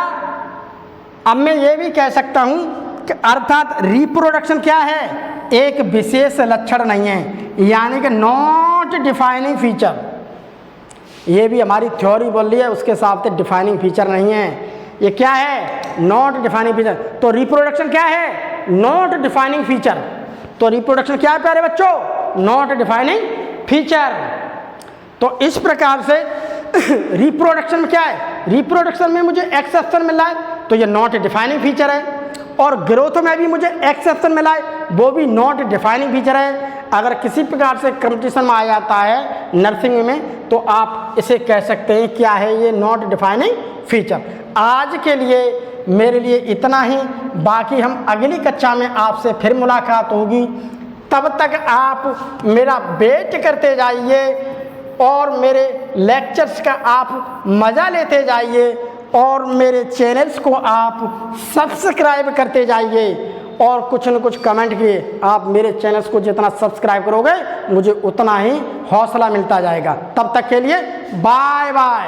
अब मैं ये भी कह सकता हूं कि अर्थात रिप्रोडक्शन क्या है, एक विशेष लक्षण नहीं है, यानी कि नॉट डिफाइनिंग फीचर। ये भी हमारी थ्योरी बोल रही है, उसके हिसाब से डिफाइनिंग फीचर नहीं है। ये क्या है, नॉट डिफाइनिंग फीचर। तो रिप्रोडक्शन क्या है, नॉट डिफाइनिंग फीचर। तो रिप्रोडक्शन क्या है प्यारे बच्चों, नॉट डिफाइनिंग फीचर। तो इस प्रकार से रिप्रोडक्शन में क्या है, रिप्रोडक्शन में मुझे एक्सेप्शन मिला है तो ये नॉट डिफाइनिंग फीचर है, और ग्रोथ में भी मुझे एक्सेप्शन मिला है, वो भी नॉट डिफाइनिंग फीचर है। अगर किसी प्रकार से कंपटीशन में आ जाता है नर्सिंग में तो आप इसे कह सकते हैं क्या है, ये नॉट डिफाइनिंग फीचर। आज के लिए मेरे लिए इतना ही, बाकी हम अगली कक्षा में आपसे फिर मुलाकात होगी। तब तक आप मेरा वेट करते जाइए और मेरे लेक्चर्स का आप मज़ा लेते जाइए, और मेरे चैनल्स को आप सब्सक्राइब करते जाइए, और कुछ न कुछ कमेंट किए। आप मेरे चैनल्स को जितना सब्सक्राइब करोगे मुझे उतना ही हौसला मिलता जाएगा। तब तक के लिए बाय बाय।